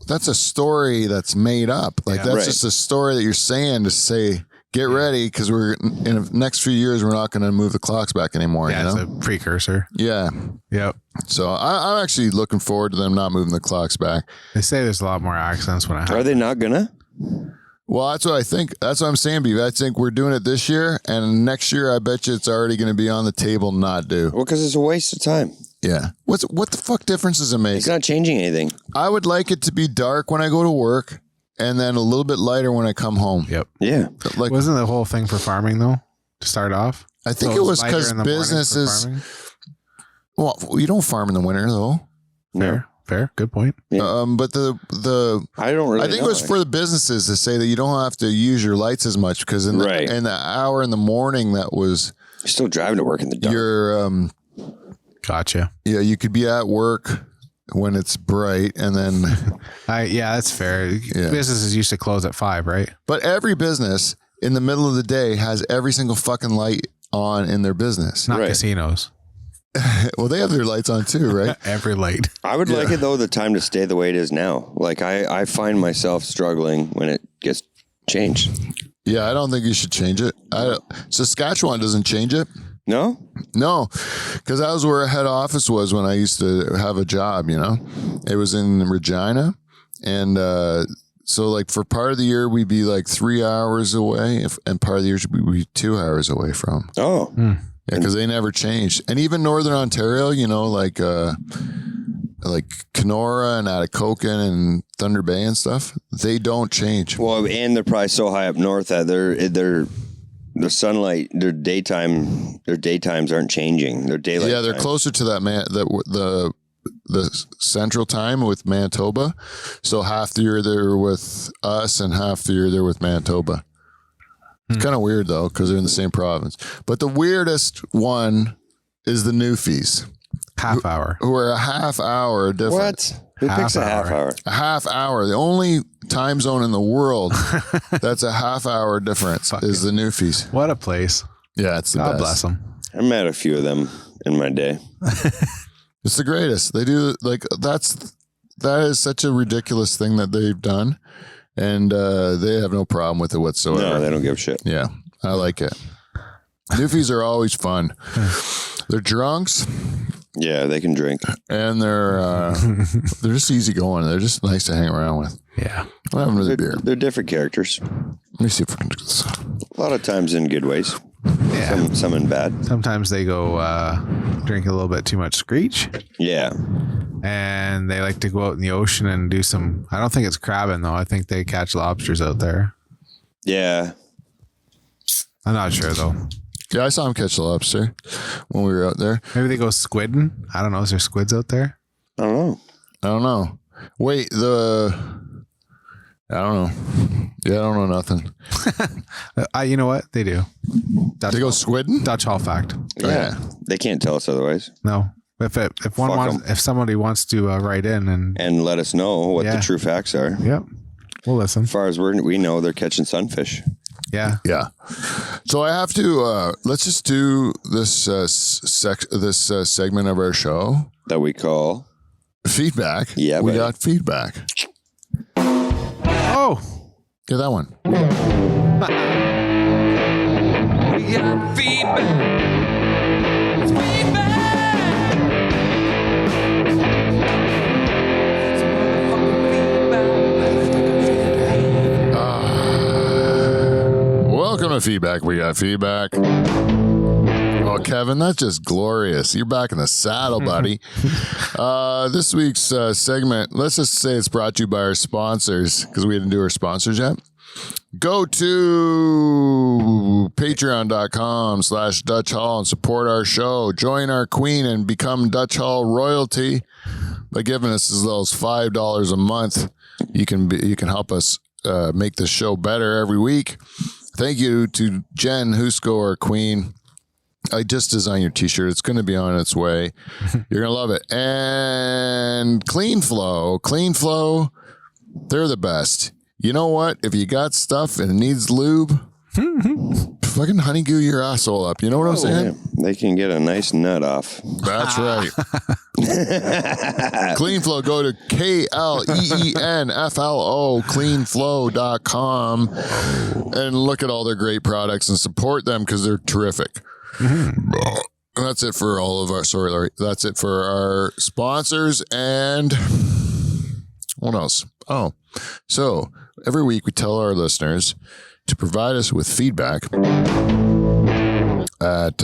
Speaker 1: that's a story that's made up. Like that's just a story that you're saying to say, get ready, because we're in the next few years, we're not going to move the clocks back anymore.
Speaker 3: Yeah,
Speaker 1: you know?
Speaker 3: it's a precursor.
Speaker 1: Yeah.
Speaker 3: Yep.
Speaker 1: So I'm actually looking forward to them not moving the clocks back.
Speaker 3: They say there's a lot more accidents when it happens.
Speaker 2: Are they not gonna?
Speaker 1: Well, that's what I think. That's what I'm saying, Beav. I think we're doing it this year, and next year, I bet you it's already going to be on the table not do.
Speaker 2: Well, because it's a waste of time.
Speaker 1: Yeah. What the fuck difference does it make?
Speaker 2: It's not changing anything.
Speaker 1: I would like it to be dark when I go to work, and then a little bit lighter when I come home.
Speaker 3: Yep.
Speaker 2: Yeah.
Speaker 1: Like,
Speaker 3: wasn't the whole thing for farming though to start off?
Speaker 1: I think it was because businesses. Well, you don't farm in the winter though.
Speaker 3: Fair. Good point.
Speaker 2: Yeah.
Speaker 1: But the
Speaker 2: I don't really.
Speaker 1: I think it was for the businesses to say that you don't have to use your lights as much because in the hour in the morning that was
Speaker 2: you're still driving to work in the dark.
Speaker 1: You're
Speaker 3: gotcha.
Speaker 1: Yeah, you could be at work when it's bright, and then
Speaker 3: that's fair.
Speaker 1: Yeah.
Speaker 3: Businesses used to close at 5, right?
Speaker 1: But every business in the middle of the day has every single fucking light on in their business.
Speaker 3: Not casinos.
Speaker 1: Well, they have their lights on too, right?
Speaker 3: Every light.
Speaker 2: I would like it though, the time to stay the way it is now. Like I find myself struggling when it gets changed.
Speaker 1: Yeah, I don't think you should change it. Saskatchewan doesn't change it.
Speaker 2: No,
Speaker 1: because that was where head office was when I used to have a job. You know, it was in Regina, and so like for part of the year we'd be like 3 hours away, and part of the year we'd be 2 hours away from.
Speaker 2: Oh.
Speaker 1: Yeah, because they never changed. And even Northern Ontario, you know, like Kenora and Atikokan and Thunder Bay and stuff, they don't change.
Speaker 2: Well, and they're probably so high up north that the sunlight, their daytimes aren't changing. Their daylight.
Speaker 1: Yeah, they're closer to that the central time with Manitoba. So half the year they're with us and half the year they're with Manitoba. It's kind of weird though, because they're in the same province. But the weirdest one is the Newfies.
Speaker 3: Half hour.
Speaker 1: Who are a half hour different.
Speaker 2: What? Who picks a half hour?
Speaker 1: A half hour. The only time zone in the world that's a half hour difference is the Newfies.
Speaker 3: What a place.
Speaker 1: Yeah, it's the best.
Speaker 3: God bless them.
Speaker 2: I met a few of them in my day.
Speaker 1: It's the greatest. They do that is such a ridiculous thing that they've done. And they have no problem with it whatsoever.
Speaker 2: No, they don't give a shit.
Speaker 1: Yeah, I like it. Newfies are always fun. They're drunks.
Speaker 2: Yeah, they can drink.
Speaker 1: And they're just easy going. They're just nice to hang around with.
Speaker 3: Yeah.
Speaker 1: I'm having another beer.
Speaker 2: They're different characters.
Speaker 1: Let me see if I can do this.
Speaker 2: A lot of times in good ways.
Speaker 3: Yeah.
Speaker 2: Some in bad.
Speaker 3: Sometimes they go drink a little bit too much screech.
Speaker 2: Yeah.
Speaker 3: And they like to go out in the ocean and do some, I don't think it's crabbing though. I think they catch lobsters out there.
Speaker 2: Yeah.
Speaker 3: I'm not sure though.
Speaker 1: Yeah, I saw him catch the lobster when we were out there.
Speaker 3: Maybe they go squidding. I don't know. Is there squids out there?
Speaker 2: I don't know.
Speaker 1: Wait, I don't know. Yeah, I don't know nothing.
Speaker 3: You know what? They do.
Speaker 1: They go squidding?
Speaker 3: Dutch Hall fact.
Speaker 2: Yeah. They can't tell us otherwise.
Speaker 3: No. If somebody wants to write in
Speaker 2: and let us know what the true facts are.
Speaker 3: Yep. We'll listen.
Speaker 2: As far as we know, they're catching sunfish.
Speaker 3: Yeah.
Speaker 1: Yeah. So I have to, let's just do this, segment of our show
Speaker 2: that we call
Speaker 1: feedback.
Speaker 2: Yeah.
Speaker 1: We got feedback.
Speaker 3: Oh,
Speaker 1: yeah, that one.
Speaker 4: We got feedback. It's feedback. It's motherfucking feedback.
Speaker 1: Welcome to feedback. We got feedback. Oh, Kevin, that's just glorious. You're back in the saddle, buddy. This week's segment, let's just say it's brought to you by our sponsors because we didn't do our sponsors yet. Go to patreon.com/Dutch Hall and support our show. Join our queen and become Dutch Hall royalty by giving us as little as $5 a month. You can help us make the show better every week. Thank you to Jen Husko, our queen. I just designed your t-shirt. It's going to be on its way. You're going to love it. And Clean Flow, they're the best. You know what? If you got stuff and it needs lube, fucking honeygoo your asshole up. You know what I'm saying?
Speaker 2: Yeah. They can get a nice nut off.
Speaker 1: That's right. Clean Flow, go to KLEENFLO, cleanflow.com and look at all their great products and support them because they're terrific. And that's it for all of our, sorry, Larry. That's it for our sponsors. And what else? Oh, so every week we tell our listeners to provide us with feedback at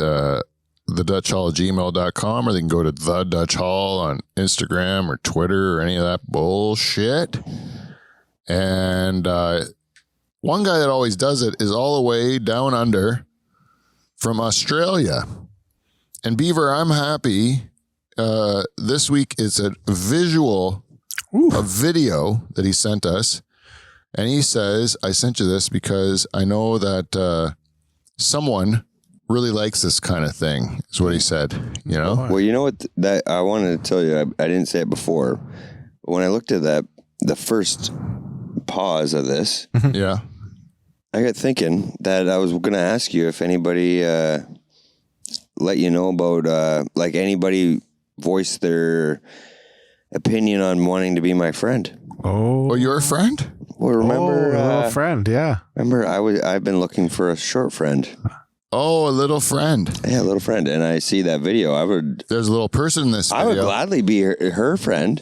Speaker 1: thedutchhall@gmail.com, or they can go to The Dutch Hall on Instagram or Twitter or any of that bullshit. And one guy that always does it is all the way down under from Australia. And Beaver, I'm happy. This week is a video that he sent us. And he says, I sent you this because I know that someone really likes this kind of thing, is what he said. You know?
Speaker 2: Well, you know what? That I wanted to tell you, I didn't say it before. When I looked at the first pause of this,
Speaker 1: Yeah.
Speaker 2: I got thinking that I was going to ask you if anybody let you know about, like anybody voiced their opinion on wanting to be my friend.
Speaker 1: Oh, you're a friend?
Speaker 2: Well, remember,
Speaker 3: a little friend, yeah.
Speaker 2: Remember, I've been looking for a short friend.
Speaker 1: Oh, a little friend.
Speaker 2: Yeah, a little friend. And I see that video.
Speaker 1: There's a little person in this video.
Speaker 2: I would gladly be her friend.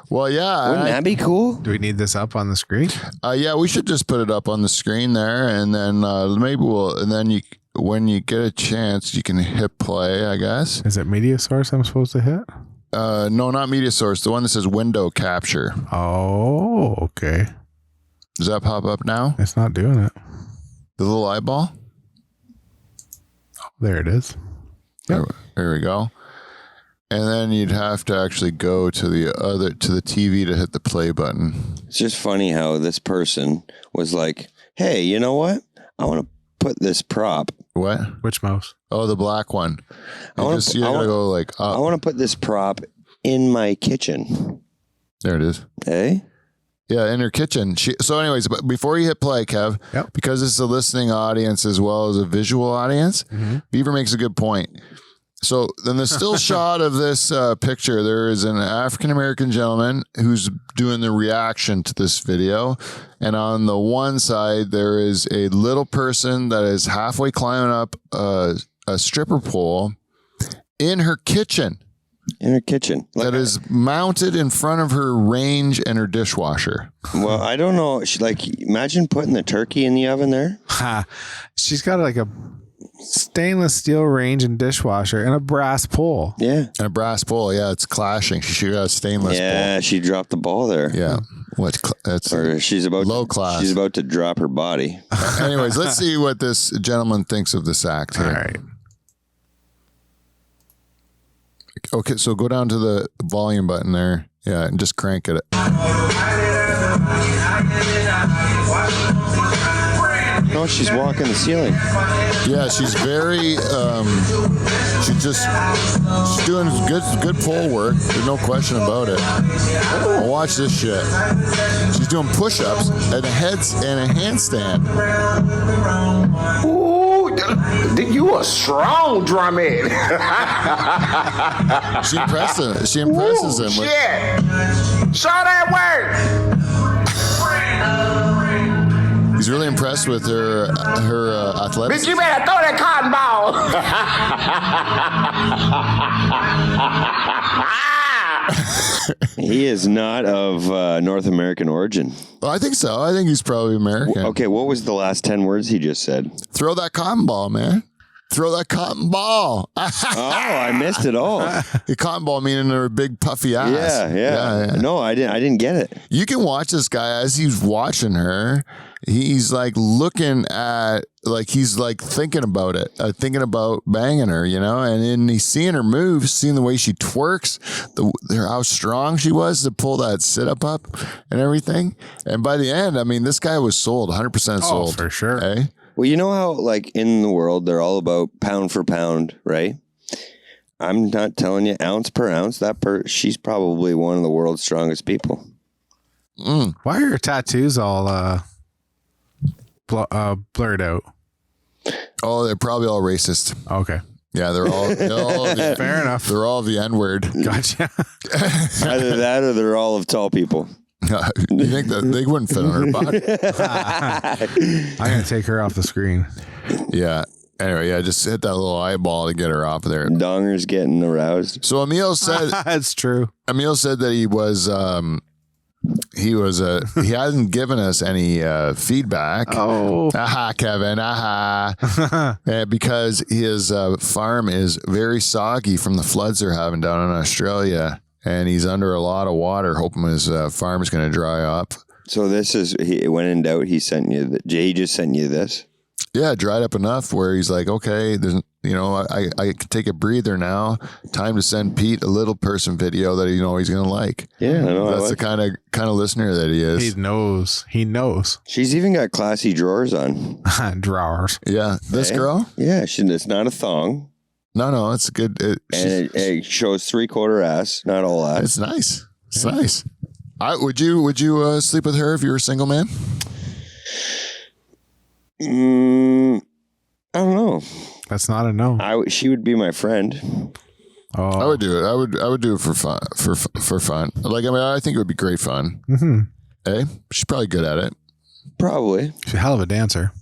Speaker 1: Well, yeah.
Speaker 2: Wouldn't that be cool?
Speaker 3: Do we need this up on the screen?
Speaker 1: Yeah, we should just put it up on the screen there, and then maybe when you get a chance, you can hit play, I guess.
Speaker 3: Is it media source I'm supposed to hit?
Speaker 1: No, not media source. The one that says window capture.
Speaker 3: Oh, okay.
Speaker 1: Does that pop up now?
Speaker 3: It's not doing it.
Speaker 1: The little eyeball?
Speaker 3: There it is. Yep.
Speaker 1: There we go. And then you'd have to actually go to the TV to hit the play button.
Speaker 2: It's just funny how this person was like, hey, you know what? I want to put this prop.
Speaker 1: What?
Speaker 3: Which mouse?
Speaker 1: Oh, the black one.
Speaker 2: I want to
Speaker 1: go like up.
Speaker 2: I want to put this prop in my kitchen.
Speaker 1: There it is.
Speaker 2: Hey?
Speaker 1: Yeah, in her kitchen. So anyways, but before you hit play, Kev, because it's a listening audience as well as a visual audience, Beaver makes a good point. So then the still shot of this picture, there is an African-American gentleman who's doing the reaction to this video. And on the one side, there is a little person that is halfway climbing up a stripper pole in her kitchen.
Speaker 2: In her kitchen.
Speaker 1: That is mounted in front of her range and her dishwasher.
Speaker 2: Well, I don't know. Imagine putting the turkey in the oven there.
Speaker 3: Ha. She's got like a Stainless steel range and dishwasher and a brass pole.
Speaker 2: Yeah.
Speaker 1: And a brass bowl. Yeah, it's clashing. She should have a stainless
Speaker 2: Yeah, she dropped the ball there.
Speaker 1: bowl. Yeah. That's
Speaker 2: Or she's about
Speaker 1: low class.
Speaker 2: She's about to drop her body.
Speaker 1: Anyways, let's see what this gentleman thinks of this act here.
Speaker 3: All right.
Speaker 1: Okay, so go down to the volume button there. Yeah, and just crank it.
Speaker 2: No, she's walking the ceiling.
Speaker 1: Yeah, she's very. She's doing good pole work. There's no question about it. Well, watch this shit. She's doing push-ups and a handstand.
Speaker 5: Ooh, you a strong drumhead.
Speaker 1: She impresses him. With,
Speaker 5: Shit. Show that work.
Speaker 1: he's really impressed with her
Speaker 5: Bitch,
Speaker 1: athleticism.
Speaker 5: you better throw that cotton ball.
Speaker 2: He is not of North American origin.
Speaker 1: Well, I think so. I think he's probably American.
Speaker 2: Okay, what was the last 10 words he just said?
Speaker 1: Throw that cotton ball, man. Throw that cotton ball.
Speaker 2: Oh, I missed it all.
Speaker 1: The cotton ball meaning her big puffy ass.
Speaker 2: Yeah. No, I didn't get it.
Speaker 1: You can watch this guy as he's watching her. He's like looking at, like he's like thinking about it, thinking about banging her, you know, and then he's seeing her moves, seeing the way she twerks, how strong she was to pull that sit up and everything. And by the end, I mean, this guy was sold, 100% sold.
Speaker 3: Oh, for sure.
Speaker 1: Eh?
Speaker 2: Well, you know how, like, in the world, they're all about pound for pound, right? I'm not telling you ounce per ounce. She's probably one of the world's strongest people.
Speaker 3: Why are your tattoos all blurred out?
Speaker 1: Oh, they're probably all racist.
Speaker 3: Okay.
Speaker 1: Yeah, they're all
Speaker 3: Fair enough.
Speaker 1: They're all the N-word.
Speaker 3: Gotcha.
Speaker 2: Either that or they're all of tall people.
Speaker 1: You think that they wouldn't fit on her body?
Speaker 3: I'm going to take her off the screen.
Speaker 1: Yeah. Anyway, yeah, just hit that little eyeball to get her off there.
Speaker 2: Donger's getting aroused.
Speaker 1: So Emil said
Speaker 3: That's true.
Speaker 1: that he hasn't given us any feedback.
Speaker 3: Oh.
Speaker 1: Aha, Kevin. Aha. Because his farm is very soggy from the floods they're having down in Australia. And he's under a lot of water, hoping his farm is going to dry up.
Speaker 2: So this is, when in doubt, he just sent you this?
Speaker 1: Yeah, dried up enough where he's like, okay, there's, I can take a breather now. Time to send Pete a little person video that he's going to like.
Speaker 2: Yeah, I know.
Speaker 1: That's the kind of listener that he is.
Speaker 3: He knows.
Speaker 2: She's even got classy drawers on.
Speaker 3: Drawers.
Speaker 1: Yeah, this girl.
Speaker 2: Yeah, it's not a thong.
Speaker 1: No, it's good.
Speaker 2: It shows 3/4 ass, not all ass.
Speaker 1: It's nice. It's nice. Would you sleep with her if you were a single man?
Speaker 2: I don't know.
Speaker 3: That's not a no.
Speaker 2: She would be my friend.
Speaker 3: Oh.
Speaker 1: I would do it. I would do it for fun. For fun. Like, I mean, I think it would be great fun.
Speaker 3: Mm-hmm.
Speaker 1: Hey, she's probably good at it.
Speaker 2: Probably.
Speaker 3: She's a hell of a dancer.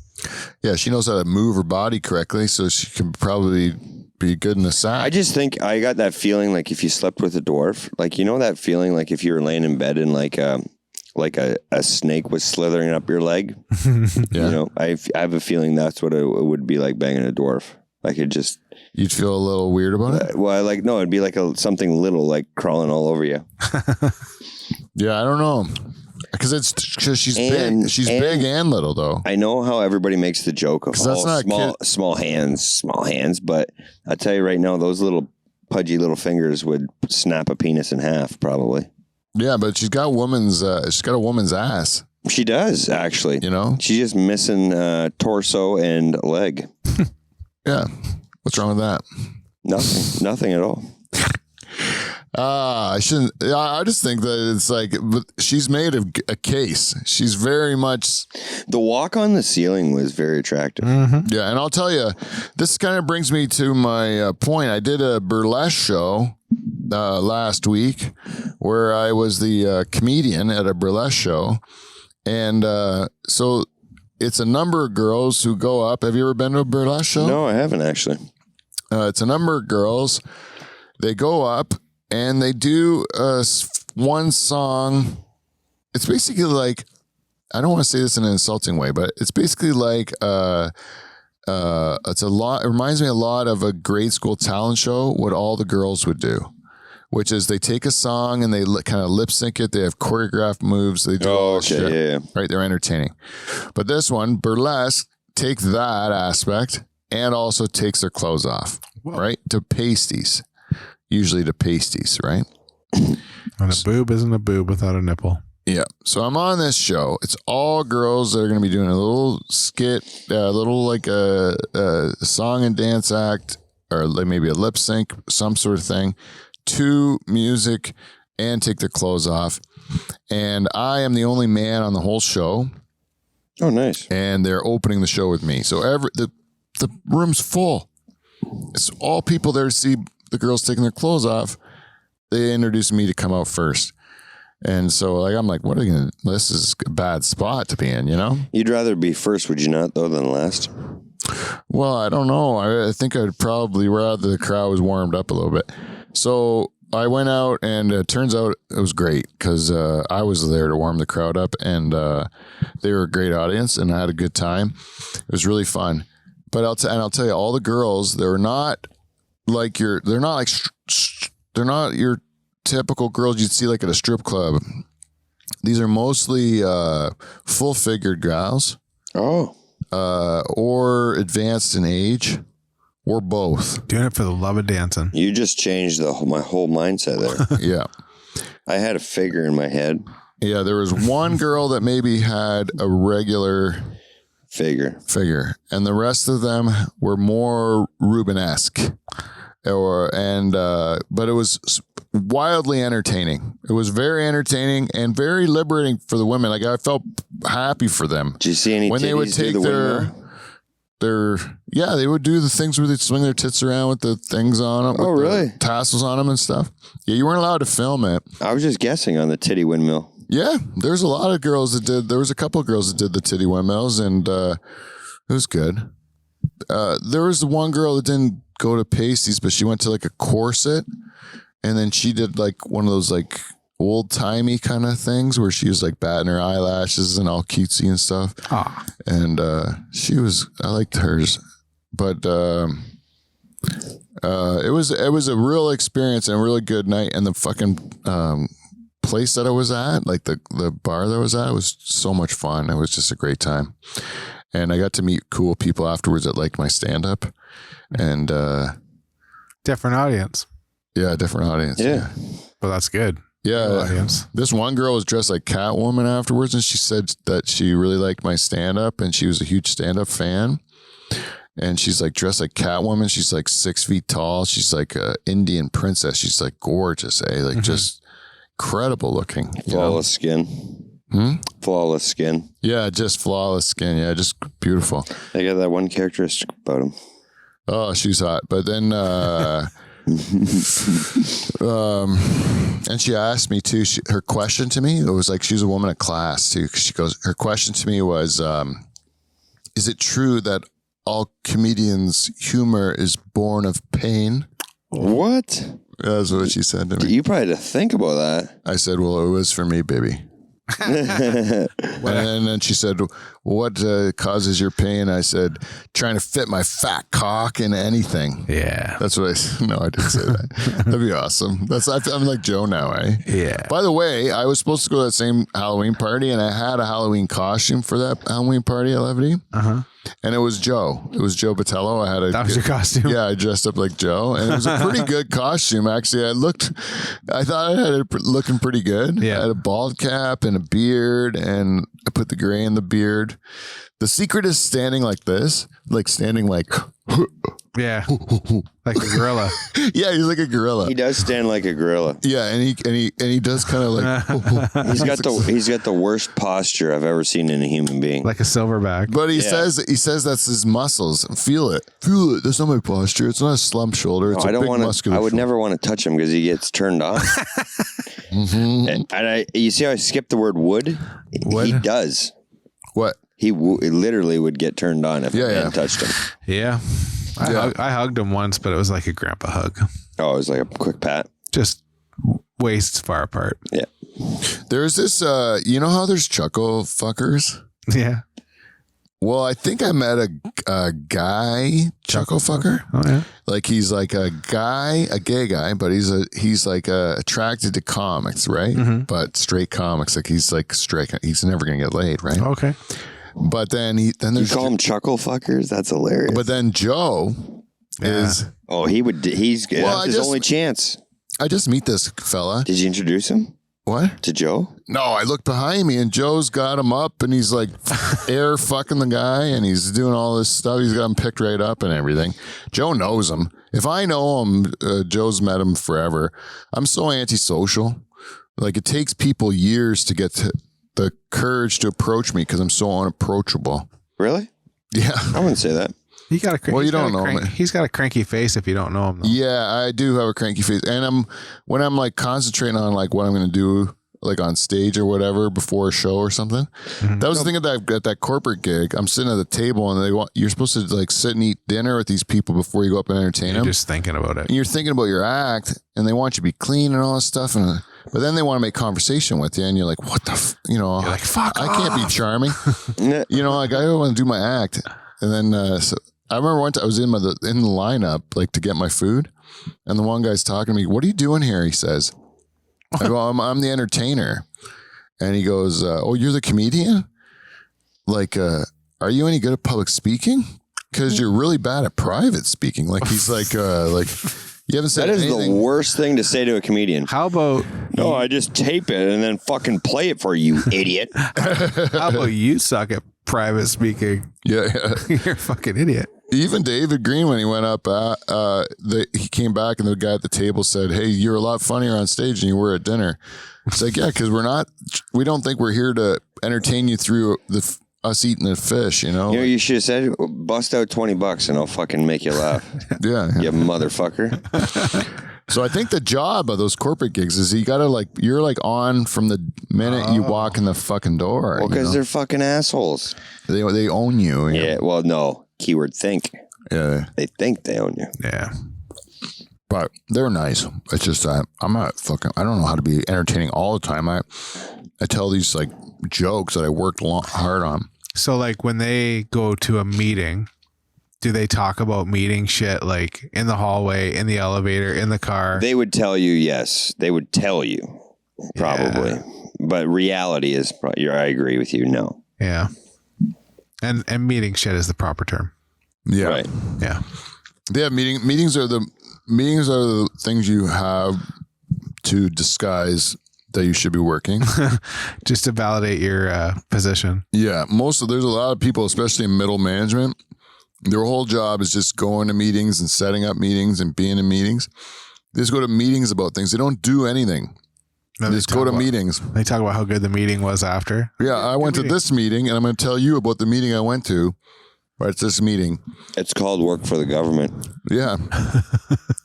Speaker 1: Yeah, she knows how to move her body correctly, so she can probably be good in the sack.
Speaker 2: I just think I got that feeling like if you slept with a dwarf, like, you know that feeling like if you were laying in bed and like a snake was slithering up your leg.
Speaker 1: Yeah.
Speaker 2: You know, I have a feeling that's what it would be like banging a dwarf. Like it just.
Speaker 1: You'd feel a little weird about it?
Speaker 2: Well, no, it'd be like something little, like crawling all over you.
Speaker 1: Yeah, I don't know. Because she's big. She's big and little, though.
Speaker 2: I know how everybody makes the joke of small hands, but I'll tell you right now, those little pudgy little fingers would snap a penis in half, probably.
Speaker 1: Yeah, but she's got a woman's ass.
Speaker 2: She does, actually.
Speaker 1: You know?
Speaker 2: She's just missing torso and leg.
Speaker 1: Yeah. What's wrong with that?
Speaker 2: Nothing at all.
Speaker 1: I shouldn't. I just think that it's like she's made a case. She's very much.
Speaker 2: The walk on the ceiling was very attractive.
Speaker 3: Mm-hmm.
Speaker 1: Yeah, and I'll tell you, this kind of brings me to my point. I did a burlesque show last week where I was the comedian at a burlesque show, and so it's a number of girls who go up. Have you ever been to a burlesque show?
Speaker 2: No, I haven't actually.
Speaker 1: It's a number of girls. They go up. And they do one song. It's basically like, I don't want to say this in an insulting way, but it's basically like a it's a lot. It reminds me a lot of a grade school talent show. What all the girls would do, which is they take a song and they kind of lip sync it. They have choreographed moves. They do all this shit.
Speaker 2: Yeah.
Speaker 1: Right. They're entertaining. But this one, burlesque, takes that aspect and also takes their clothes off. Whoa. Right. To pasties. Usually to pasties. Right.
Speaker 3: And a boob isn't a boob without a nipple.
Speaker 1: Yeah. So I'm on this show. It's all girls that are going to be doing a little skit, a little like a song and dance act, or like maybe a lip sync, some sort of thing, to music and take their clothes off. And I am the only man on the whole show.
Speaker 2: Oh, nice.
Speaker 1: And they're opening the show with me. So the room's full. It's all people there to see the girls taking their clothes off. They introduced me to come out first. And so, like, I'm like, what are you going to, this is a bad spot to be in, you know?
Speaker 2: You'd rather be first, would you not, though, than last?
Speaker 1: Well, I don't know. I think I'd probably rather the crowd was warmed up a little bit. So I went out, and it turns out it was great because I was there to warm the crowd up, and they were a great audience, and I had a good time. It was really fun. But I'll tell you, all the girls, they're not your typical girls you'd see like at a strip club. These are mostly full-figured gals.
Speaker 2: Oh.
Speaker 1: Or advanced in age, or both.
Speaker 3: Doing it for the love of dancing.
Speaker 2: You just changed my whole mindset there.
Speaker 1: Yeah.
Speaker 2: I had a figure in my head.
Speaker 1: Yeah, there was one girl that maybe had a regular
Speaker 2: figure,
Speaker 1: and the rest of them were more Rubenesque. But it was wildly entertaining. It was very entertaining and very liberating for the women. Like, I felt happy for them.
Speaker 2: Did you see any
Speaker 1: when they would take they would do the things where they'd swing their tits around with the things on them.
Speaker 2: Oh, really?
Speaker 1: Tassels on them and stuff. Yeah, you weren't allowed to film it.
Speaker 2: I was just guessing on the titty windmill.
Speaker 1: Yeah, there's a lot of girls that did. There was a couple of girls that did the titty windmills, and it was good. There was the one girl that didn't go to pasties, but she went to like a corset, and then she did like one of those like old timey kind of things where she was like batting her eyelashes and all cutesy and stuff.
Speaker 3: Ah.
Speaker 1: And I liked hers, but it was a real experience and a really good night. And the fucking place that I was at, like the bar that I was at, was so much fun. It was just a great time. And I got to meet cool people afterwards that liked my stand-up. And
Speaker 3: different audience.
Speaker 1: Yeah, different audience.
Speaker 2: Yeah.
Speaker 3: Well, that's good.
Speaker 1: Yeah.
Speaker 3: Audience.
Speaker 1: This one girl was dressed like Catwoman afterwards, and she said that she really liked my stand-up, and she was a huge stand-up fan. And she's like dressed like Catwoman. She's like 6 feet tall. She's like an Indian princess. She's like gorgeous, Like just incredible looking.
Speaker 2: Flawless skin. Flawless skin.
Speaker 1: Yeah, just flawless skin. Yeah, just beautiful.
Speaker 2: They got that one characteristic about him.
Speaker 1: Oh, she's hot. But then, and she asked me too, her question to me, it was like, she was a woman at class too. She goes, her question to me was, is it true that all comedians' humor is born of pain?
Speaker 2: What?
Speaker 1: That's what she said to me.
Speaker 2: You probably had to think about that.
Speaker 1: I said, well, it was for me, baby. And then she said, what causes your pain? I said, trying to fit my fat cock in anything.
Speaker 3: Yeah.
Speaker 1: That's what I said. No, I didn't say that. That'd be awesome. I'm like Joe now, eh?
Speaker 3: Yeah.
Speaker 1: By the way, I was supposed to go to that same Halloween party, and I had a Halloween costume for that Halloween party at Levity.
Speaker 3: Uh-huh.
Speaker 1: And it was Joe. It was Joe Botello.
Speaker 3: That was your costume?
Speaker 1: Yeah, I dressed up like Joe. And it was a pretty good costume, actually. I thought I had it looking pretty good.
Speaker 3: Yeah.
Speaker 1: I had a bald cap and a beard, and I put the gray in the beard. The secret is standing like this, like standing like...
Speaker 3: Yeah. Like a gorilla.
Speaker 1: Yeah, he's like a gorilla.
Speaker 2: He does stand like a gorilla.
Speaker 1: Yeah, and he does kind of like...
Speaker 2: He's got the worst posture I've ever seen in a human being.
Speaker 3: Like a silverback.
Speaker 1: But he says that's his muscles. Feel it. That's not my posture. It's not a slump shoulder. It's a big muscular
Speaker 2: I would
Speaker 1: shoulder.
Speaker 2: never want to touch him because he gets turned on. And you see how I skipped the word would?
Speaker 3: Would?
Speaker 2: He does.
Speaker 1: What?
Speaker 2: He literally would get turned on if a man touched him.
Speaker 3: Yeah. I hugged him once, but it was like a grandpa hug.
Speaker 2: Oh, it was like a quick pat.
Speaker 3: Just waists far apart.
Speaker 2: Yeah.
Speaker 1: There's this, you know how there's chuckle fuckers?
Speaker 3: Yeah.
Speaker 1: Well, I think I met a guy chuckle fucker.
Speaker 3: Oh yeah.
Speaker 1: Like he's like a gay guy, but he's like attracted to comics, right? But straight comics, like he's like straight. He's never gonna get laid, right?
Speaker 3: Okay.
Speaker 1: But then there's
Speaker 2: You call them chuckle fuckers? That's hilarious.
Speaker 1: But then Joe is.
Speaker 2: Oh, he's
Speaker 1: Well,
Speaker 2: that's his only chance.
Speaker 1: I just meet this fella.
Speaker 2: Did you introduce him
Speaker 1: What?
Speaker 2: to Joe?
Speaker 1: No, I look behind me and Joe's got him up and he's like air fucking the guy and he's doing all this stuff. He's got him picked right up and everything. Joe knows him. If I know him, Joe's met him forever. I'm so antisocial. Like it takes people years to get the courage to approach me because I'm so unapproachable.
Speaker 2: Really?
Speaker 1: Yeah.
Speaker 2: I wouldn't say that.
Speaker 3: He got a.
Speaker 1: Well, you don't know him.
Speaker 3: He's got a cranky face if you don't know him. Though.
Speaker 1: Yeah, I do have a cranky face, and when I'm like concentrating on like what I'm going to do, like on stage or whatever before a show or something. That was the thing at that corporate gig. I'm sitting at the table, and you're supposed to like sit and eat dinner with these people before you go up and entertain
Speaker 3: You're
Speaker 1: them.
Speaker 3: just thinking about it.
Speaker 1: And you're thinking about your act, and they want you to be clean and all this stuff, but then they want to make conversation with you, and you're like, what the, you're
Speaker 3: like, fuck
Speaker 1: I can't be charming, like I don't want to do my act, and then so I remember one time I was in the lineup like to get my food, and the one guy's talking to me. What are you doing here? He says. I go, I'm the entertainer, and he goes, "Oh, you're the comedian? Like, are you any good at public speaking? Because you're really bad at private speaking." Like he's like you haven't said
Speaker 2: That is
Speaker 1: anything.
Speaker 2: the worst thing to say to a comedian.
Speaker 3: How about
Speaker 2: No, I just tape it and then fucking play it for you, idiot.
Speaker 3: how about you suck at private speaking?
Speaker 1: Yeah.
Speaker 3: You're a fucking idiot.
Speaker 1: Even David Green, when he went up, he came back and the guy at the table said, "Hey, you're a lot funnier on stage than you were at dinner." It's like, yeah, because we don't think we're here to entertain you through us eating the fish,
Speaker 2: You know, you should have said, bust out $20 and I'll fucking make you laugh.
Speaker 1: Yeah.
Speaker 2: You motherfucker.
Speaker 1: So I think the job of those corporate gigs is you gotta you're like on from the minute you walk in the fucking door.
Speaker 2: Well, because they're fucking assholes.
Speaker 1: They own you.
Speaker 2: Yeah, well, no. Keyword think.
Speaker 1: Yeah.
Speaker 2: They think they own you.
Speaker 3: Yeah.
Speaker 1: But they're nice. It's just I'm not fucking. I don't know how to be entertaining all the time. I tell these like jokes that I worked hard on.
Speaker 3: So like when they go to a meeting, do they talk about meeting shit like in the hallway, in the elevator, in the car?
Speaker 2: They would tell you, yes. They would tell you, probably. Yeah. But reality is, I agree with you, no.
Speaker 3: Yeah. And meeting shit is the proper term.
Speaker 1: Yeah.
Speaker 2: Right.
Speaker 3: Yeah.
Speaker 1: They have meetings are the things you have to disguise that you should be working.
Speaker 3: Just to validate your position.
Speaker 1: Yeah. There's a lot of people, especially in middle management, their whole job is just going to meetings and setting up meetings and being in meetings. They just go to meetings about things. They don't do anything. They just go to meetings.
Speaker 3: They talk about how good the meeting was after.
Speaker 1: Yeah, I went to this meeting, and I'm going to tell you about the meeting I went to. Right, it's this meeting.
Speaker 2: It's called work for the government.
Speaker 1: Yeah.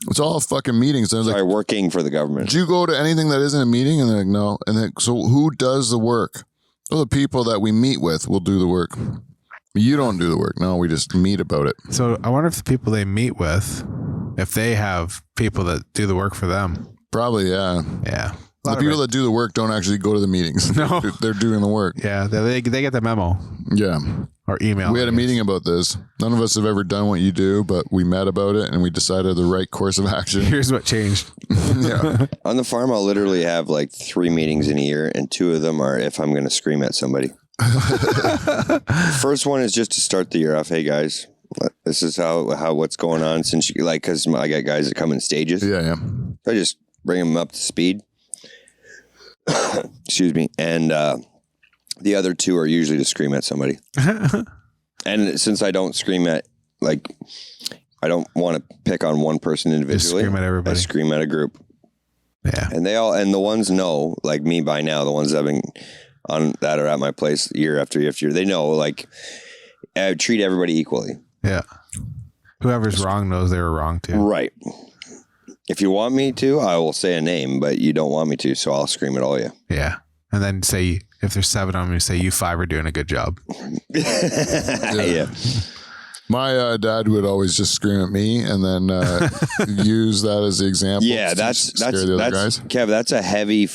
Speaker 1: It's all fucking meetings. And I was
Speaker 2: Sorry,
Speaker 1: like,
Speaker 2: working for the government.
Speaker 1: Did you go to anything that isn't a meeting? And they're like, no. And then, so who does the work? Well, the people that we meet with will do the work. You don't do the work. No, we just meet about it.
Speaker 3: So I wonder if the people they meet with, if they have people that do the work for them.
Speaker 1: Probably, yeah.
Speaker 3: Yeah.
Speaker 1: The people that do the work don't actually go to the meetings.
Speaker 3: No.
Speaker 1: They're doing the work.
Speaker 3: Yeah, they get the memo.
Speaker 1: Yeah.
Speaker 3: Or email.
Speaker 1: We had a meeting about this. None of us have ever done what you do, but we met about it and we decided the right course of action.
Speaker 3: Here's what changed.
Speaker 1: Yeah.
Speaker 2: On the farm, I'll literally have like 3 meetings in a year, and 2 of them are if I'm going to scream at somebody. First one is just to start the year off. Hey guys, this is how what's going on since you because I got guys that come in stages.
Speaker 1: Yeah.
Speaker 2: I just bring them up to speed. Excuse me. And the other 2 are usually to scream at somebody. And since I don't scream at, like, I don't want to pick on one person individually.
Speaker 3: Just scream at everybody.
Speaker 2: I scream at a group.
Speaker 3: Yeah.
Speaker 2: And the ones know, like me by now, the ones that have been on that are at my place year after year after year, they know, like, I treat everybody equally.
Speaker 3: Yeah. Whoever's wrong knows they were wrong too.
Speaker 2: Right. If you want me to, I will say a name, but you don't want me to, so I'll scream at all you.
Speaker 3: Yeah. And then say, if there's 7 of them, you say, you 5 are doing a good job.
Speaker 2: Yeah.
Speaker 1: My dad would always just scream at me and then use that as the example.
Speaker 2: Yeah, that's
Speaker 1: the other guys.
Speaker 2: Kev, that's a heavy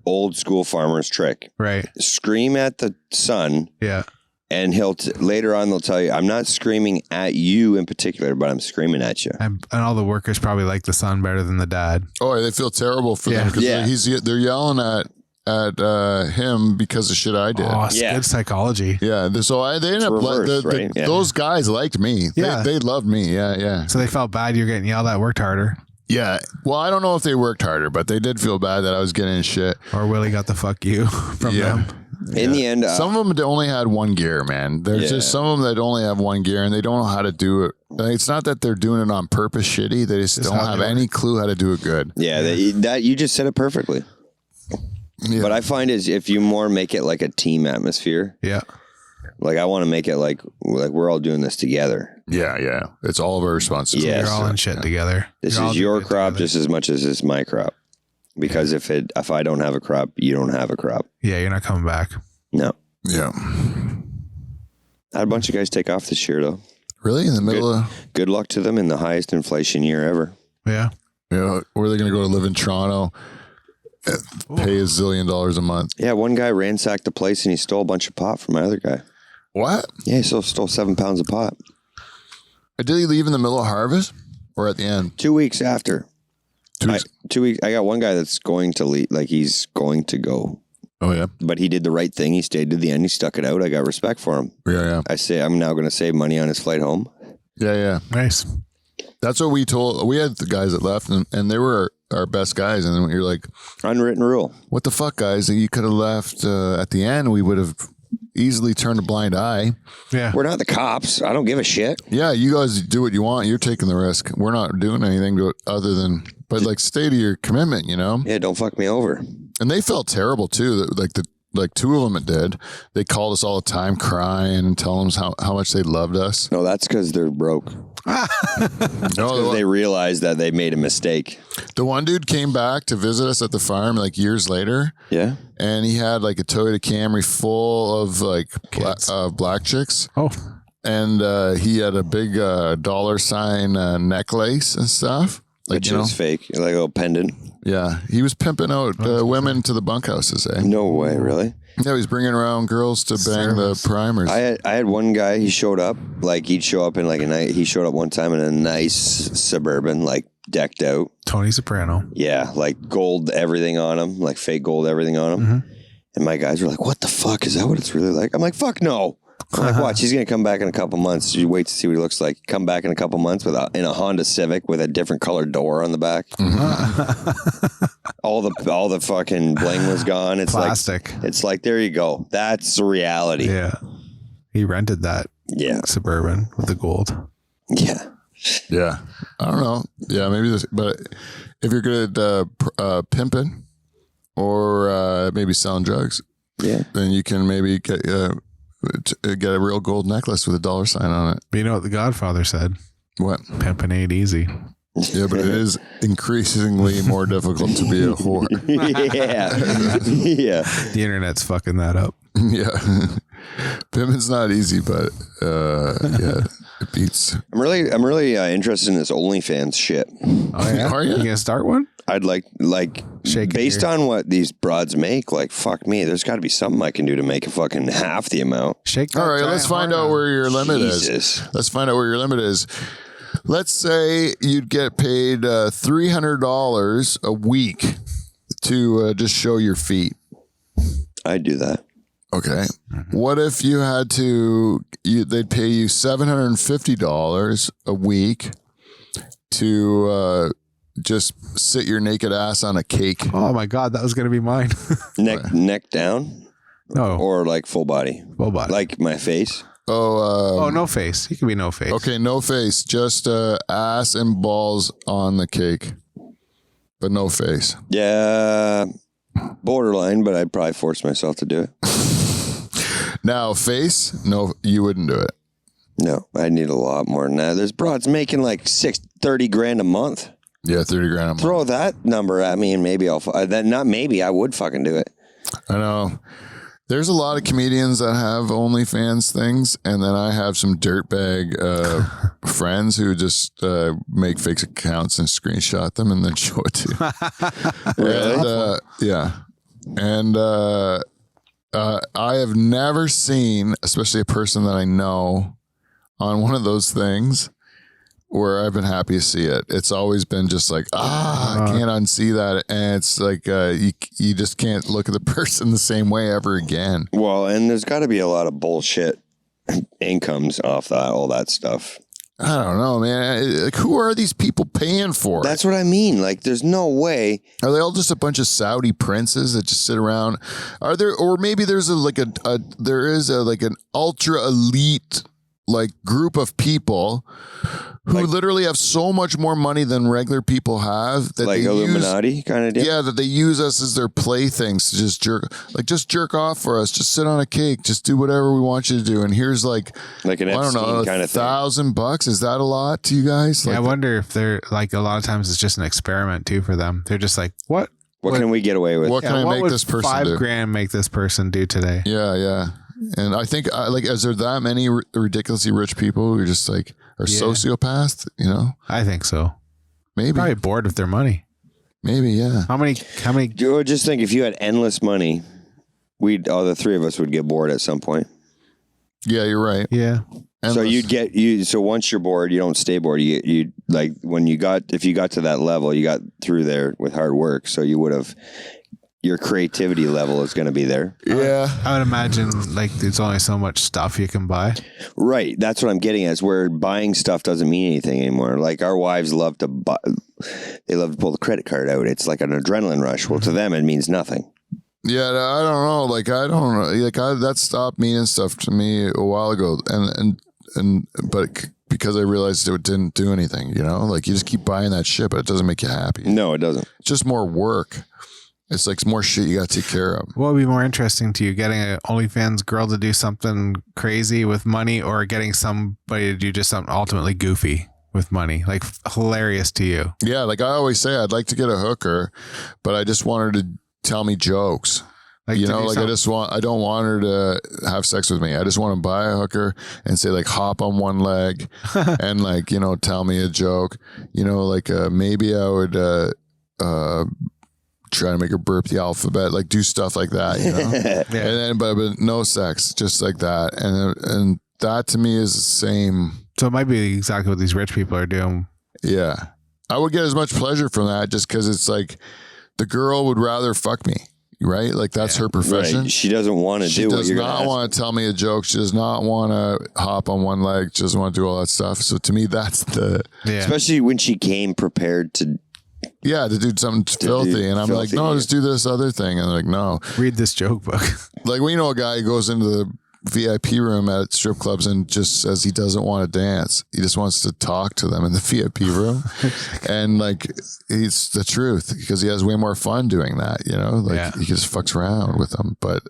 Speaker 2: old school farmer's trick.
Speaker 3: Right.
Speaker 2: Scream at the son
Speaker 3: Yeah.
Speaker 2: And later on, they'll tell you, I'm not screaming at you in particular, but I'm screaming at you.
Speaker 3: And all the workers probably like the son better than the dad.
Speaker 1: Oh, they feel terrible for them because they're yelling at him because of shit I did.
Speaker 3: Oh, it's good psychology.
Speaker 1: Yeah, they end up
Speaker 2: reverse, right?
Speaker 1: Those guys liked me.
Speaker 3: Yeah.
Speaker 1: They loved me. Yeah.
Speaker 3: So they felt bad you're getting yelled at, worked harder.
Speaker 1: Yeah. Well, I don't know if they worked harder, but they did feel bad that I was getting shit.
Speaker 3: Or Willie got the fuck you from them.
Speaker 2: In the end,
Speaker 1: some of them only had one gear, man. There's just some of them that only have one gear and they don't know how to do it. It's not that they're doing it on purpose shitty. They just don't have any clue how to do it good.
Speaker 2: Yeah, that you just said it perfectly. Yeah. But I find is if you more make it like a team atmosphere.
Speaker 3: Yeah.
Speaker 2: Like I want to make it like we're all doing this together.
Speaker 1: Yeah. It's all of our responsibility.
Speaker 3: You're all in shit together.
Speaker 2: This is your crop just as much as it's my crop. Because if I don't have a crop, you don't have a crop.
Speaker 3: Yeah, you're not coming back.
Speaker 2: No.
Speaker 1: Yeah.
Speaker 2: I had a bunch of guys take off this year though.
Speaker 1: Really? In the middle of
Speaker 2: good luck to them in the highest inflation year ever.
Speaker 3: Yeah.
Speaker 1: Yeah. Or are they going to go to live in Toronto? Pay $1 zillion a month.
Speaker 2: Yeah, one guy ransacked the place and he stole a bunch of pot from my other guy.
Speaker 1: What?
Speaker 2: Yeah, he stole 7 pounds of pot.
Speaker 1: Did he leave in the middle of harvest or at the end?
Speaker 2: 2 weeks after.
Speaker 1: 2 weeks.
Speaker 2: 2 weeks. I got one guy that's going to leave, like he's going to go.
Speaker 1: Oh yeah.
Speaker 2: But he did the right thing. He stayed to the end. He stuck it out. I got respect for him.
Speaker 1: Yeah.
Speaker 2: I say I'm now going to save money on his flight home.
Speaker 1: Yeah.
Speaker 3: Nice.
Speaker 1: That's what we told. We had the guys that left, and they were our best guys. And then you're like,
Speaker 2: unwritten rule.
Speaker 1: What the fuck, guys? You could have left at the end. We would have easily turned a blind eye.
Speaker 3: Yeah.
Speaker 2: We're not the cops. I don't give a shit.
Speaker 1: Yeah, you guys do what you want. You're taking the risk. We're not doing anything to it other than, but like stay to your commitment, you know?
Speaker 2: Yeah, don't fuck me over.
Speaker 1: And they felt terrible too. Like 2 of them it did. They called us all the time crying and telling us how much they loved us.
Speaker 2: No, that's because they're broke.
Speaker 1: No,
Speaker 2: they realized that they made a mistake.
Speaker 1: The one dude came back to visit us at the farm like years later.
Speaker 2: Yeah.
Speaker 1: And he had like a Toyota Camry full of like black chicks.
Speaker 3: Oh.
Speaker 1: And he had a big $sign necklace and stuff. Like,
Speaker 2: Which is fake. Like a little pendant.
Speaker 1: Yeah. He was pimping out women to the bunkhouses, eh?
Speaker 2: No way, really?
Speaker 1: Yeah, he was bringing around girls to bang the primers.
Speaker 2: I had one guy, he showed up, like he'd show up in like he showed up one time in a nice Suburban, like decked out.
Speaker 3: Tony Soprano.
Speaker 2: Yeah, like gold everything on him, like fake gold everything on him. Mm-hmm. And my guys were like, what the fuck? Is that what it's really like? I'm like, fuck no. I'm like, watch, he's going to come back in a couple months. You wait to see what he looks like. Come back in a couple months in a Honda Civic with a different colored door on the back. Mm-hmm. all the fucking bling was gone. It's
Speaker 3: plastic.
Speaker 2: It's like, there you go. That's the reality.
Speaker 3: Yeah. He rented that Suburban with the gold.
Speaker 2: Yeah.
Speaker 1: Yeah. I don't know. Yeah, maybe this, but if you're good at pimping or maybe selling drugs, then you can maybe get a real gold necklace with a $sign on it.
Speaker 3: But you know what the Godfather said?
Speaker 1: What?
Speaker 3: Pimping ain't easy.
Speaker 1: Yeah, but it is increasingly more difficult to be a whore.
Speaker 2: Yeah. Yeah.
Speaker 3: The internet's fucking that up.
Speaker 1: Yeah. Pimping's not easy, but yeah, it beats.
Speaker 2: I'm really interested in this OnlyFans shit.
Speaker 3: Oh, yeah?
Speaker 1: Are you?
Speaker 3: You gonna start one?
Speaker 2: I'd like based on what these broads make, like fuck me, there's got to be something I can do to make a fucking half the amount.
Speaker 1: All right, let's find out where your limit is. Let's find out where your limit is. Let's say you'd get paid $300 a week to just show your feet.
Speaker 2: I'd do that.
Speaker 1: Okay. What if you had to? They'd pay you $750 a week to just sit your naked ass on a cake.
Speaker 3: Oh my God, that was gonna be mine.
Speaker 2: neck down?
Speaker 3: No.
Speaker 2: Or like full body?
Speaker 3: Full body.
Speaker 2: Like my face?
Speaker 3: Oh, no face. He can be no face.
Speaker 1: Okay, no face, just ass and balls on the cake, but no face.
Speaker 2: Yeah, borderline, but I'd probably force myself to do it.
Speaker 1: Now, face? No, you wouldn't do it.
Speaker 2: No, I need a lot more than that. There's broads making like $30,000 a month.
Speaker 1: Yeah, $30,000 a month.
Speaker 2: Throw that number at me and maybe I'll. I would fucking do it.
Speaker 1: I know. There's a lot of comedians that have OnlyFans things, and then I have some dirtbag friends who just make fake accounts and screenshot them and then show it to you.
Speaker 2: Really?
Speaker 1: And, yeah. And I have never seen, especially a person that I know, on one of those things where I've been happy to see it. It's always been just like, I can't unsee that. And it's like, you just can't look at the person the same way ever again.
Speaker 2: Well, and there's got to be a lot of bullshit incomes off that, all that stuff.
Speaker 1: I don't know, man. Like, who are these people paying for?
Speaker 2: That's what I mean. Like, there's no way.
Speaker 1: Are they all just a bunch of Saudi princes that just sit around? Are there, or maybe there's like an ultra elite like group of people who literally have so much more money than regular people have that
Speaker 2: like
Speaker 1: they
Speaker 2: Illuminati kind of deal?
Speaker 1: Yeah, that they use us as their playthings to just jerk off for us. Just sit on a cake. Just do whatever we want you to do. And here's like
Speaker 2: an Epstein kind of thing.
Speaker 1: $1,000. Is that a lot to you guys?
Speaker 3: Yeah, I wonder if they're like, a lot of times it's just an experiment too for them. They're just like, what
Speaker 2: can we get away with?
Speaker 1: What can I make this person do?
Speaker 3: $5,000 make this person do today?
Speaker 1: Yeah. And I think is there that many ridiculously rich people who are just like are sociopaths? You know,
Speaker 3: I think so.
Speaker 1: Maybe
Speaker 3: probably bored with their money.
Speaker 1: Maybe, yeah.
Speaker 3: How many?
Speaker 2: Just think, if you had endless money, all the three of us would get bored at some point.
Speaker 1: Yeah, you're right.
Speaker 3: Yeah.
Speaker 1: Endless.
Speaker 2: So once you're bored, you don't stay bored. You like if you got to that level, you got through there with hard work. So you would have. Your creativity level is going to be there.
Speaker 1: Yeah.
Speaker 3: I would imagine like there's only so much stuff you can buy.
Speaker 2: Right. That's what I'm getting at, is where buying stuff doesn't mean anything anymore. Like our wives love to buy, they love to pull the credit card out. It's like an adrenaline rush. Well, to them, it means nothing.
Speaker 1: Yeah. I don't know. Like, I don't know. Like that stopped meaning stuff to me a while ago. But because I realized it didn't do anything, you know, like you just keep buying that shit, but it doesn't make you happy.
Speaker 2: No, it doesn't.
Speaker 1: It's just more work. It's like more shit you got to take care of.
Speaker 3: What would be more interesting to you, getting an OnlyFans girl to do something crazy with money, or getting somebody to do just something ultimately goofy with money, like hilarious to you?
Speaker 1: Yeah, like I always say, I'd like to get a hooker, but I just want her to tell me jokes. Like, you know, like I don't want her to have sex with me. I just want to buy a hooker and say like hop on one leg and like, you know, tell me a joke. You know, like maybe I would try to make her burp the alphabet, like do stuff like that, you know. And then but no sex, just like that. And that to me is the same.
Speaker 3: So it might be exactly what these rich people are doing.
Speaker 1: Yeah. I would get as much pleasure from that just because it's like the girl would rather fuck me, right? Like that's her profession.
Speaker 2: Right. She doesn't want to do what you're
Speaker 1: She does not want to tell me a joke. She does not want to hop on one leg. She doesn't want to do all that stuff. So to me, that's
Speaker 2: especially when she came prepared to
Speaker 1: do something filthy. And I'm like, no, just do this other thing. And they're like, no.
Speaker 3: Read this joke book.
Speaker 1: Like, we know a guy who goes into the VIP room at strip clubs and just says he doesn't want to dance. He just wants to talk to them in the VIP room. And like, it's the truth because he has way more fun doing that, you know? Like he just fucks around with them. But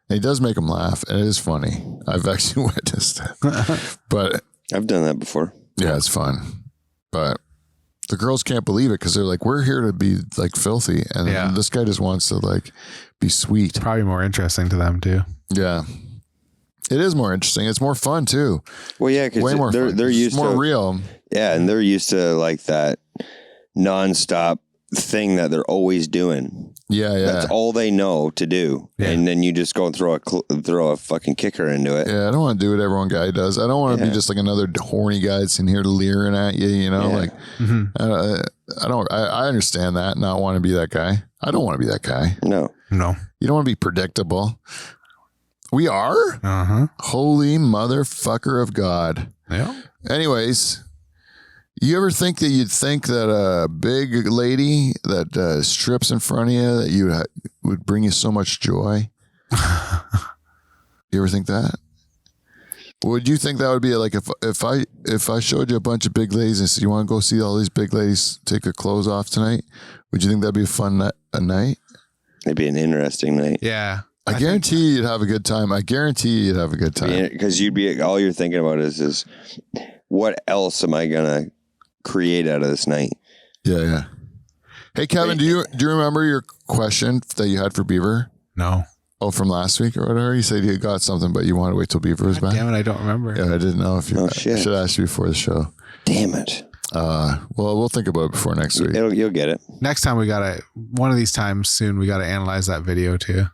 Speaker 1: he does make them laugh. And it is funny. I've actually witnessed it. But
Speaker 2: I've done that before.
Speaker 1: Yeah, it's fun. But the girls can't believe it because they're like, we're here to be like filthy. And this guy just wants to like be sweet.
Speaker 3: Probably more interesting to them too.
Speaker 1: Yeah. It is more interesting. It's more fun too.
Speaker 2: Well, yeah, because they're used to
Speaker 1: more real.
Speaker 2: Yeah, and they're used to like that nonstop thing that they're always doing.
Speaker 1: Yeah.
Speaker 2: That's all they know to do, and then you just go and throw a fucking kicker into it.
Speaker 1: Yeah, I don't want to do what everyone guy does. I don't want to be just like another horny guy that's in here leering at you. You know, like I understand that. Not want to be that guy. I don't want to be that guy.
Speaker 2: No.
Speaker 1: You don't want to be predictable. We are? Holy motherfucker of God.
Speaker 3: Yeah.
Speaker 1: Anyways, you ever think that you'd think that a big lady that strips in front of you, that would bring you so much joy? You ever think that? Would you think that would be like if I showed you a bunch of big ladies and said, you want to go see all these big ladies take their clothes off tonight? Would you think that'd be a fun night? It'd
Speaker 2: be an interesting night.
Speaker 3: Yeah.
Speaker 1: I guarantee you'd have a good time.
Speaker 2: Because all you're thinking about is what else am I gonna create out of this night?
Speaker 1: Yeah. Hey Kevin, do you remember your question that you had for Beaver?
Speaker 3: No.
Speaker 1: Oh, from last week or whatever? You said you got something, but you wanted to wait till Beaver was back.
Speaker 3: Damn it, I don't remember.
Speaker 1: Yeah, I didn't know if you. I should ask you before the show.
Speaker 2: Damn it.
Speaker 1: Well, we'll think about it before next week.
Speaker 2: You'll get it.
Speaker 3: Next time one of these times soon, we gotta analyze that video too.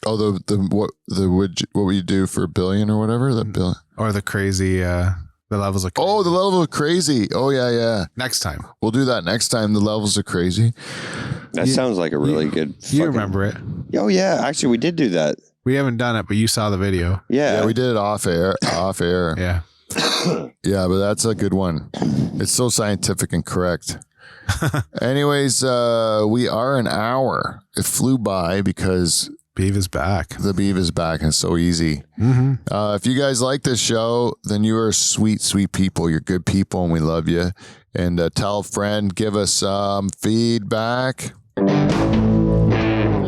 Speaker 1: Oh, what would you do for $1 billion or whatever? That billion
Speaker 3: or the crazy, the levels of crazy.
Speaker 1: Oh, the level of crazy. Oh yeah.
Speaker 3: Next time.
Speaker 1: We'll do that next time. The levels are crazy.
Speaker 2: That sounds like a really good.
Speaker 3: You remember it?
Speaker 2: Oh yeah, actually we did do that.
Speaker 3: We haven't done it, but you saw the video.
Speaker 2: Yeah,
Speaker 1: we did it off air.
Speaker 3: Yeah.
Speaker 1: Yeah, but that's a good one. It's so scientific and correct. Anyways, we are an hour. It flew by because
Speaker 3: Beav is back.
Speaker 1: The Beav is back, and it's so easy.
Speaker 3: Mm-hmm.
Speaker 1: If you guys like this show, then you are sweet, sweet people. You're good people, and we love you. And tell a friend, give us some feedback.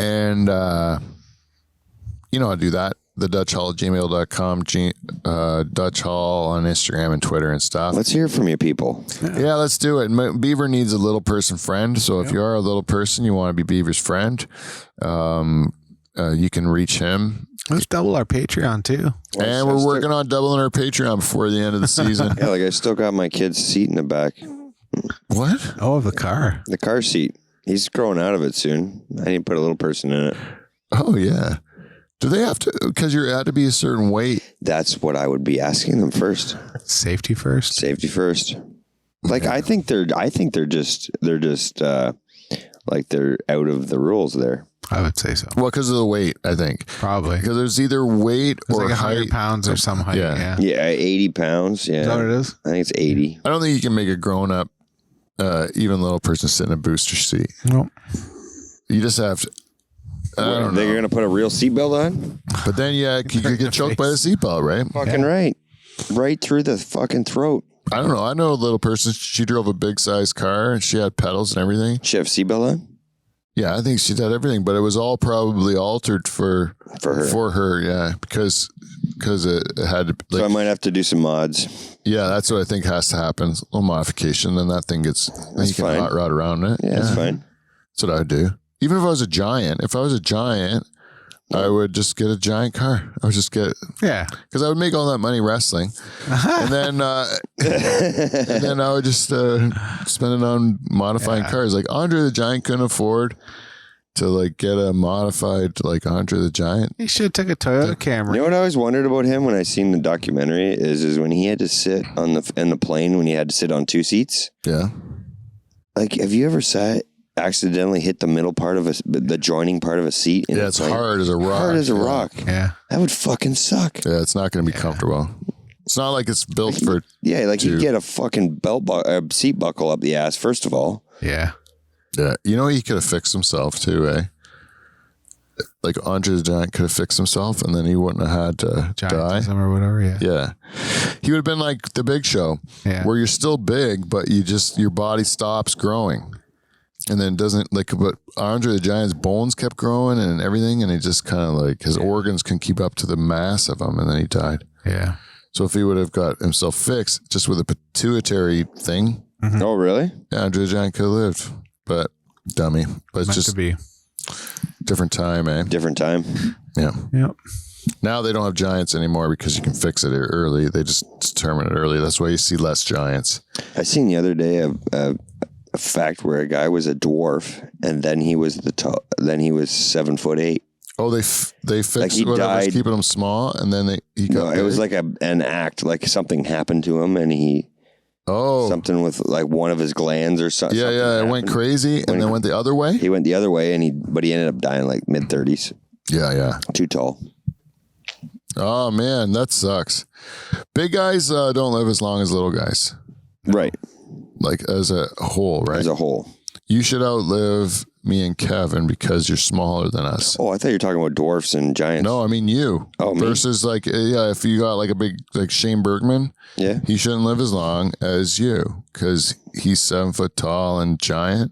Speaker 1: And you know how to do that. The Dutch Hall at gmail.com, Dutch Hall on Instagram and Twitter and stuff.
Speaker 2: Let's hear from you people.
Speaker 1: Yeah, let's do it. Beaver needs a little person friend. So if you are a little person, you want to be Beaver's friend, you can reach him.
Speaker 3: Let's double our Patreon too.
Speaker 1: And we're working on doubling our Patreon before the end of the season.
Speaker 2: Yeah, like I still got my kid's seat in the back.
Speaker 1: What?
Speaker 3: Oh, the car.
Speaker 2: The car seat. He's growing out of it soon. I need to put a little person in it.
Speaker 1: Oh, yeah. Do they have to? Because you had to be a certain weight.
Speaker 2: That's what I would be asking them first.
Speaker 3: Safety first.
Speaker 2: Safety first. Like I think they're just like they're out of the rules there.
Speaker 3: I would say so.
Speaker 1: Well, because of the weight, I think.
Speaker 3: Probably.
Speaker 1: Because there's either weight
Speaker 3: It's
Speaker 1: or
Speaker 3: like 100
Speaker 1: height.
Speaker 3: pounds or some height.
Speaker 1: Yeah.
Speaker 3: Yeah.
Speaker 2: Yeah, 80 pounds. Yeah.
Speaker 3: Is that what it is?
Speaker 2: I think it's 80.
Speaker 1: I don't think you can make a grown up, even little person sit in a booster seat.
Speaker 3: Nope.
Speaker 1: You just have to. I don't
Speaker 2: They're
Speaker 1: know.
Speaker 2: going to put a real seatbelt on?
Speaker 1: But then, yeah, you could get choked by the seatbelt, right?
Speaker 2: Fucking right. Right through the fucking throat.
Speaker 1: I don't know. I know a little person. She drove a big size car and she had pedals and everything.
Speaker 2: She have seatbelt on?
Speaker 1: Yeah, I think she did everything, but it was all probably altered for
Speaker 2: her.
Speaker 1: For her, yeah, because it had to. Like,
Speaker 2: So I might have to do some mods.
Speaker 1: yeah, that's what I think has to happen. A little modification, then that thing gets. Then you can
Speaker 2: fine.
Speaker 1: hot rod around it.
Speaker 2: Yeah, that's fine.
Speaker 1: That's what I would do. Even if I was a giant, I would just get a giant car. I would just get,
Speaker 3: Yeah.
Speaker 1: because I would make all that money wrestling, and then I would just spend it on modifying cars. Like Andre the Giant couldn't afford to like get a modified like Andre the Giant.
Speaker 3: You should have took a Toyota Camry.
Speaker 2: You know what I always wondered about him when I seen the documentary is when he had to sit on in the plane when he had to sit on two seats.
Speaker 1: Yeah,
Speaker 2: Like, have you ever accidentally hit the middle part of the joining part of a seat?
Speaker 1: yeah, it's hard as a rock.
Speaker 2: Hard as a rock.
Speaker 3: Yeah.
Speaker 2: That would fucking suck.
Speaker 1: Yeah, it's not going to be comfortable. It's not like it's built for.
Speaker 2: Yeah, like you get a fucking seat buckle up the ass, first of all.
Speaker 3: Yeah.
Speaker 1: Yeah, you know he could have fixed himself too, eh? Like Andre the Giant could have fixed himself, and then he wouldn't have had to die.
Speaker 3: Giantism or whatever. Yeah.
Speaker 1: Yeah, he would have been like the Big Show, where you're still big, but your body stops growing, and then doesn't like. But Andre the Giant's bones kept growing and everything, and he just kind of like his organs can keep up to the mass of him, and then he died.
Speaker 3: Yeah.
Speaker 1: So if he would have got himself fixed just with a pituitary thing,
Speaker 2: Oh, really?
Speaker 1: Andre the Giant could have lived. But dummy. But it's
Speaker 3: Meant
Speaker 1: just
Speaker 3: to be.
Speaker 1: different time, eh?
Speaker 2: Different time.
Speaker 1: Yeah.
Speaker 3: Yep.
Speaker 1: Now they don't have giants anymore because you can fix it early. They just determine it early. That's why you see less giants.
Speaker 2: I seen the other day a fact where a guy was a dwarf and then he was 7'8".
Speaker 1: Oh, they fixed
Speaker 2: Like he
Speaker 1: whatever's
Speaker 2: died.
Speaker 1: keeping them small, and then he got
Speaker 2: No, it
Speaker 1: big?
Speaker 2: was like an act, like something happened to him and he something with like one of his glands or something.
Speaker 1: Yeah, it went crazy and then went the other way.
Speaker 2: He went the other way but he ended up dying like mid-30s.
Speaker 1: Yeah.
Speaker 2: Too tall.
Speaker 1: Oh man, that sucks. Big guys don't live as long as little guys.
Speaker 2: Right.
Speaker 1: Like as a whole, right?
Speaker 2: As a whole.
Speaker 1: You should outlive me and Kevin because you're smaller than us.
Speaker 2: Oh, I thought you were talking about dwarfs and giants.
Speaker 1: No, I mean you.
Speaker 2: Oh, me?
Speaker 1: Versus like, yeah, if you got like a big, like Shane Bergman,
Speaker 2: Yeah.
Speaker 1: he shouldn't live as long as you because he's 7 foot tall and giant.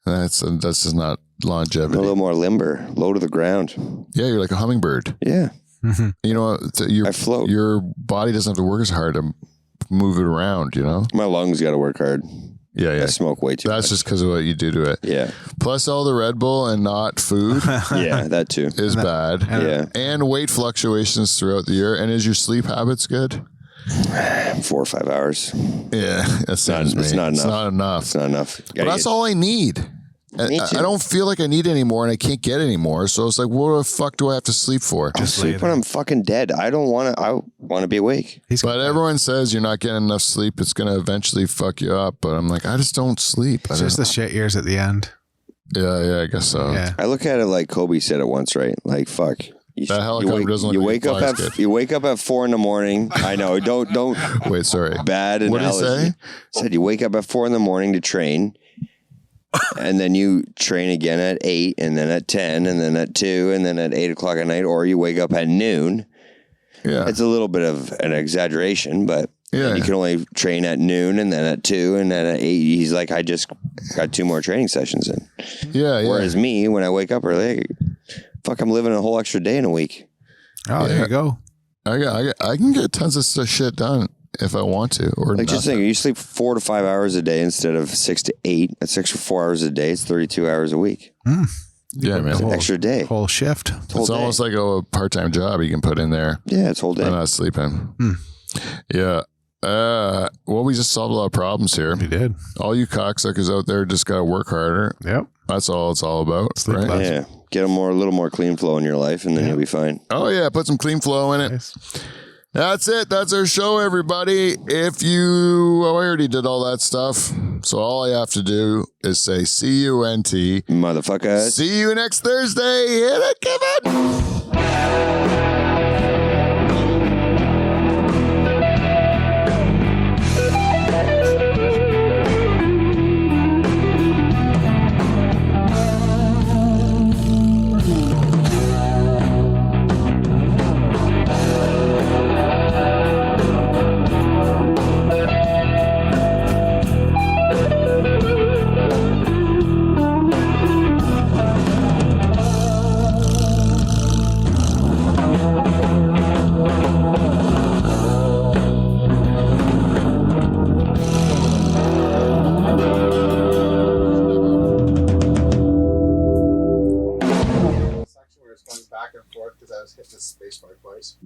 Speaker 1: That's just not longevity.
Speaker 2: A little more limber, low to the ground.
Speaker 1: Yeah, you're like a hummingbird.
Speaker 2: Yeah.
Speaker 1: You know,
Speaker 2: I float.
Speaker 1: Your body doesn't have to work as hard to move it around, you know?
Speaker 2: My lungs got to work hard.
Speaker 1: Yeah.
Speaker 2: I smoke way too
Speaker 1: That's
Speaker 2: much.
Speaker 1: just because of what you do to it.
Speaker 2: Yeah.
Speaker 1: Plus all the Red Bull and not food
Speaker 2: Yeah, that too.
Speaker 1: is bad.
Speaker 2: Yeah.
Speaker 1: And weight fluctuations throughout the year. And is your sleep habits good?
Speaker 2: 4 or 5 hours.
Speaker 1: Yeah, that sounds
Speaker 2: It's not enough.
Speaker 1: It's not enough.
Speaker 2: It's not enough.
Speaker 1: But that's all I need.
Speaker 2: Me too.
Speaker 1: I don't feel like I need any more, and I can't get any more. So it's like, what the fuck do I have to sleep for?
Speaker 2: I'll sleep when I'm fucking dead. I don't want to. I want to be awake.
Speaker 1: But everyone says you're not getting enough sleep. It's going to eventually fuck you up. But I'm like, I just don't sleep.
Speaker 3: It's just the shit years at the end.
Speaker 1: Yeah, I guess so.
Speaker 3: Yeah.
Speaker 2: I look at it like Kobe said it once, right? Like, fuck.
Speaker 1: That helicopter doesn't look like a fly
Speaker 2: you wake up at 4 a.m. I know. Don't.
Speaker 1: Wait, sorry.
Speaker 2: Bad analogy.
Speaker 1: What did he say?
Speaker 2: Said you wake up at 4 a.m. to train, and then you train again at 8, and then at 10, and then at 2, and then at 8 o'clock at night, or you wake up at noon.
Speaker 1: Yeah,
Speaker 2: it's a little bit of an exaggeration, but you can only train at noon, and then at 2, and then at 8. He's like, I just got 2 more training sessions in.
Speaker 1: Yeah.
Speaker 2: Whereas me, when I wake up early. Fuck, I'm living a whole extra day in a week.
Speaker 3: Oh, there you go.
Speaker 1: I can get tons of shit done if I want to. Or
Speaker 2: like, just think, you sleep 4 to 5 hours a day instead of 6 to 8. That's extra 4 hours a day. It's 32 hours a week.
Speaker 1: Yeah, man.
Speaker 2: It's an extra day.
Speaker 3: Whole shift.
Speaker 1: It's almost like a part-time job you can put in there.
Speaker 2: Yeah, it's whole day.
Speaker 1: I'm not sleeping. Yeah. Well, we just solved a lot of problems here.
Speaker 3: We did.
Speaker 1: All you cocksuckers out there just got to work harder.
Speaker 3: Yep.
Speaker 1: That's all it's all about.
Speaker 3: Sleep
Speaker 1: right?
Speaker 3: less.
Speaker 2: Yeah. Get a little more clean flow in your life, and then you'll be fine.
Speaker 1: Oh, yeah. Put some clean flow in it.
Speaker 3: Nice.
Speaker 1: That's it. That's our show, everybody. I already did all that stuff. So all I have to do is say C-U-N-T.
Speaker 2: Motherfuckers.
Speaker 1: See you next Thursday. Hit it, Kevin.
Speaker 3: Back and forth because I was hitting the space bar twice.